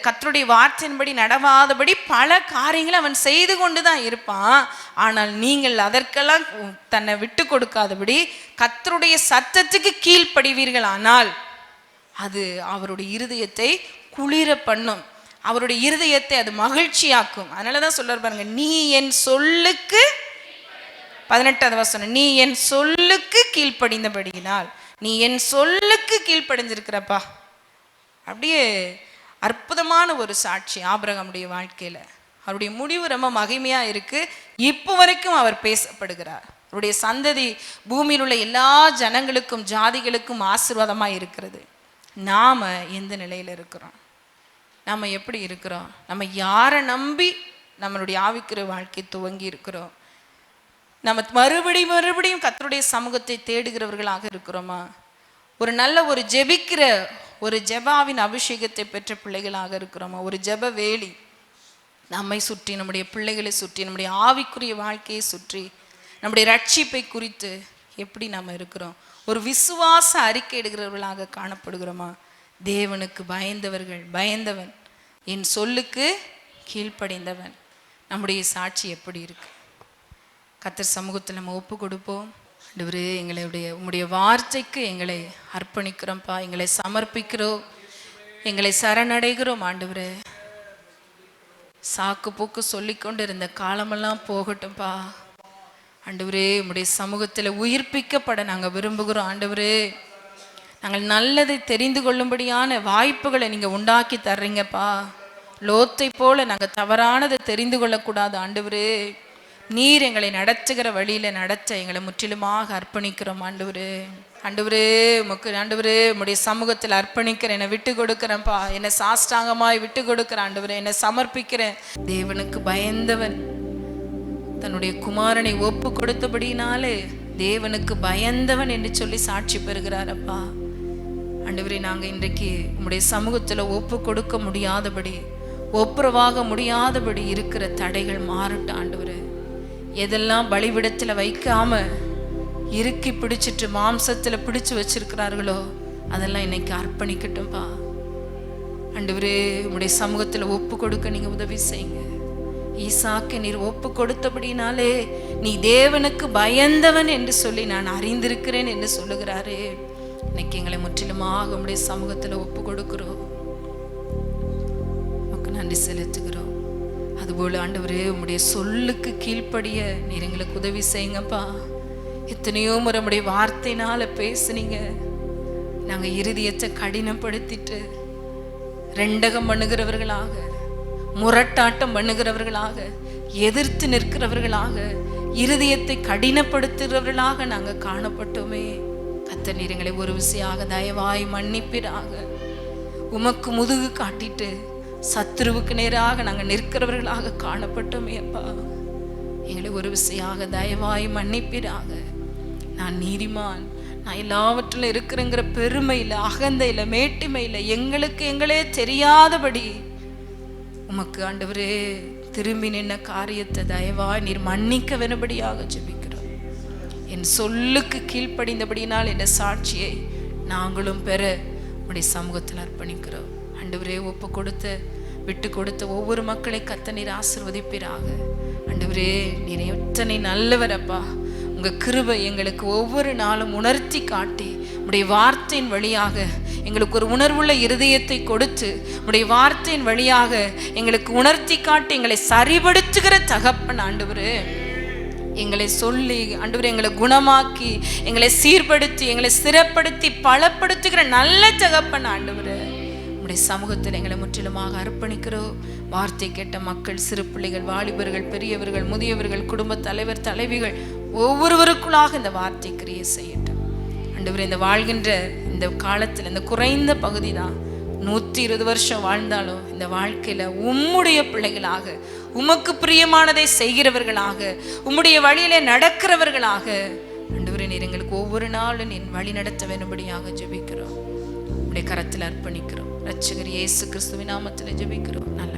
Speaker 2: கர்த்தருடைய வார்த்தையின்படி நடவாதபடி பல காரியங்களை அவன் செய்து கொண்டு தான் இருப்பான். ஆனால் நீங்கள் அதற்கெல்லாம் தன்னை விட்டு கொடுக்காதபடி கர்த்தருடைய சத்தத்துக்கு கீழ்ப்படிவீர்கள். ஆனால் அது அவருடைய இருதயத்தை குளிர பண்ணும், அவருடைய இருதயத்தை அது மகிழ்ச்சியாக்கும். அதனால தான் சொல்றார் பாருங்க, நீ என் சொல்லுக்கு 18வது வசனம், நீ என் சொல்லுக்கு கீழ்ப்படிந்தபடியினால். நீ என் சொல்லுக்கு கீழ்ப்படிஞ்சிருக்கிறப்பா. அப்படியே அற்புதமான ஒரு சாட்சி ஆபிரகாமுடைய வாழ்க்கையில. அவருடைய முடிவு ரொம்ப மகிமையா இருக்கு. இப்போ வரைக்கும் அவர் பேசப்படுகிறார். அவருடைய சந்ததி பூமியில் உள்ள எல்லா ஜனங்களுக்கும் ஜாதிகளுக்கும் ஆசீர்வாதமாக இருக்கிறது. நாம எந்த நிலையில இருக்கிறோம்? நம்ம எப்படி இருக்கிறோம்? நம்ம யாரை நம்பி நம்மளுடைய ஆவிக்குரிய வாழ்க்கை துவங்கி இருக்கிறோம்? நம்ம மறுபடியும் கர்த்தருடைய சமூகத்தை தேடுகிறவர்களாக இருக்கிறோமா? ஒரு நல்ல ஒரு ஜெபிக்கிற ஒரு ஜெபாவின் அபிஷேகத்தை பெற்ற பிள்ளைகளாக இருக்கிறோமா? ஒரு ஜெப வேலி நம்மை சுற்றி, நம்முடைய பிள்ளைகளை சுற்றி, நம்முடைய ஆவிக்குரிய வாழ்க்கையை சுற்றி, நம்முடைய ரட்சிப்பை குறித்து எப்படி நாம் இருக்கிறோம்? ஒரு விசுவாச அறிக்கை எடுக்கிறவர்களாக காணப்படுகிறோமா? தேவனுக்கு பயந்தவன், என் சொல்லுக்கு கீழ்ப்படிந்தவன். நம்முடைய சாட்சி எப்படி இருக்கு? கர்த்தர் சமூகத்தில் நம்ம ஒப்பு கொடுப்போம். ஆண்டவரே, உம்முடைய வார்த்தைக்கு எங்களை அர்ப்பணிக்கிறோம்ப்பா, எங்களை சமர்ப்பிக்கிறோம், எங்களை சரணடைகிறோம். ஆண்டவரே, சாக்கு போக்கு சொல்லிக்கொண்டு இருந்த காலமெல்லாம் போகட்டும்ப்பா. ஆண்டவரே, உம்முடைய சமூகத்தில் உயிர்ப்பிக்கப்பட நாங்கள் விரும்புகிறோம். ஆண்டவரே, நாங்கள் நல்லதை தெரிந்து கொள்ளும்படியான வாய்ப்புகளை நீங்கள் உண்டாக்கி தர்றீங்கப்பா. லோத்தை போல நாங்கள் தவறானதை தெரிந்து கொள்ளக்கூடாது. ஆண்டவரே, நீர் எங்களை நடத்துகிற வழியில நடத்த எங்களை முற்றிலுமாக அர்ப்பணிக்கிறோம். ஆண்டவரே, உம்முடைய சமூகத்தில் அர்ப்பணிக்கிறேன், என்னை விட்டு கொடுக்கிறேன்ப்பா, என்னை சாஷ்டாங்கமாய் விட்டு கொடுக்கிறேன். ஆண்டவரே, என்னை சமர்ப்பிக்கிறேன். தேவனுக்கு பயந்தவன் தன்னுடைய குமாரனை ஒப்பு கொடுத்தபடினாலே தேவனுக்கு பயந்தவன் என்று சொல்லி சாட்சி பெறுகிறாரப்பா. ஆண்டவரே, நாங்கள் இன்றைக்கு உம்முடைய சமூகத்தில் ஒப்பு கொடுக்க முடியாதபடி, ஒப்புரவாக முடியாதபடி இருக்கிற தடைகள் மாறட்டும். ஆண்டவரே, எதெல்லாம் பலிபீடத்தில் வைக்காம இறுக்கி பிடிச்சிட்டு மாம்சத்தில் பிடிச்சு வச்சிருக்கிறார்களோ அதெல்லாம் இன்னைக்கு அர்ப்பணிக்கட்டும்பா. ஆண்டவரே, உம்முடைய சமூகத்தில் ஒப்பு கொடுக்க நீங்க உதவி செய்யுங்க. ஈசாக்கு நீர் ஒப்பு கொடுத்தபடினாலே நீ தேவனுக்கு பயந்தவன் என்று சொல்லி நான் அறிந்திருக்கிறேன் என்று சொல்லுகிறாரே. இன்னைக்கு எங்களை முற்றிலுமாக உம்முடைய சமூகத்தில் ஒப்பு கொடுக்கிறோம், உமக்கு நன்றி செலுத்துகிறோம். அதுபோல ஆண்டவரே, உம்முடைய சொல்லுக்கு கீழ்ப்படிய நீர் எங்களுக்கு உதவி செய்யுங்கப்பா. எத்தனையோ முறை உம்முடைய வார்த்தையினால பேசுனீங்க, நாங்கள் இருதயத்தை கடினப்படுத்திட்டு ரெண்டகம் பண்ணுகிறவர்களாக, முரட்டாட்டம் பண்ணுகிறவர்களாக, எதிர்த்து நிற்கிறவர்களாக, இருதயத்தை கடினப்படுத்துகிறவர்களாக நாங்கள் காணப்பட்டோமே. கர்த்தர் நீர் எங்களை ஒரு விசையாக தயவாய் மன்னிப்பீராக. உமக்கு முதுகு காட்டிட்டு சத்துருவுக்கு நேராக நாங்கள் நிற்கிறவர்களாக காணப்பட்டோமே அப்பா. எங்களை ஒரு விசையாக தயவாய் மன்னிப்பீராக. நான் நீதிமான், நான் எல்லாவற்றிலும் இருக்கிறேங்கிற பெருமையில், அகந்தையில், மேட்டிமையில் எங்களே தெரியாதபடி உமக்கு ஆண்டவரே திரும்பி நின்ன காரியத்தை தயவாய் நீர் மன்னிக்க வேணும்படியாக ஜெபிக்கிறோம். என் சொல்லுக்கு கீழ்ப்படிந்தபடினால் என்ற சாட்சியை நாங்களும் பெற உடைய சமூகத்தில் அர்ப்பணிக்கிறோம். ஆண்டவரே, விட்டு கொடுத்த ஒவ்வொரு மக்களை கர்த்தர் நீர் ஆசீர்வதிப்பீராக. ஆண்டவரே, நீர் எத்தனை நல்லவரப்பா. உங்க கிருபை எங்களுக்கு ஒவ்வொரு நாளும் உணர்த்தி காட்டி உம்முடைய வார்த்தையின் வழியாக எங்களுக்கு ஒரு உணர்வுள்ள இருதயத்தை கொடுத்து, உம்முடைய வார்த்தையின் வழியாக எங்களுக்கு உணர்த்தி காட்டி எங்களை சரிபடுத்துகிற தகப்பன் ஆண்டவரே, எங்களை சொல்லி ஆண்டவரே எங்களை குணமாக்கி, எங்களை சீர்படுத்தி, எங்களை ஸ்திரப்படுத்தி பலப்படுத்துகிற நல்ல தகப்பன் ஆண்டவரே, உம்முடைய சமூகத்தில் எங்களை முற்றிலுமாக அர்ப்பணிக்கிறோம். வார்த்தை கேட்ட மக்கள், சிறு பிள்ளைகள், வாலிபர்கள், பெரியவர்கள், முதியவர்கள், குடும்ப தலைவர், தலைவிகள் ஒவ்வொருவருக்குள்ளாக இந்த வார்த்தை கிரியை செய்யட்டும் ஆண்டவரே. இந்த வாழ்கின்ற இந்த காலத்தில் இந்த குறைந்த பகுதி தான் 120 வருஷம் வாழ்ந்தாலும் இந்த வாழ்க்கையில உம்முடைய பிள்ளைகளாக, உமக்கு பிரியமானதை செய்கிறவர்களாக, உம்முடைய வழியிலே நடக்கிறவர்களாக ஆண்டவரே நீர் எங்களுக்கு ஒவ்வொரு நாளும் நீர் வழி நடத்த வேண்டும்படியாக ஜெபிக்கிறோம். உம்முடைய கரத்தில் அர்ப்பணிக்கிறோம். இரட்சகர் இயேசு கிறிஸ்துவின் நாமத்தில் ஜெபிக்கிறோம் நல்ல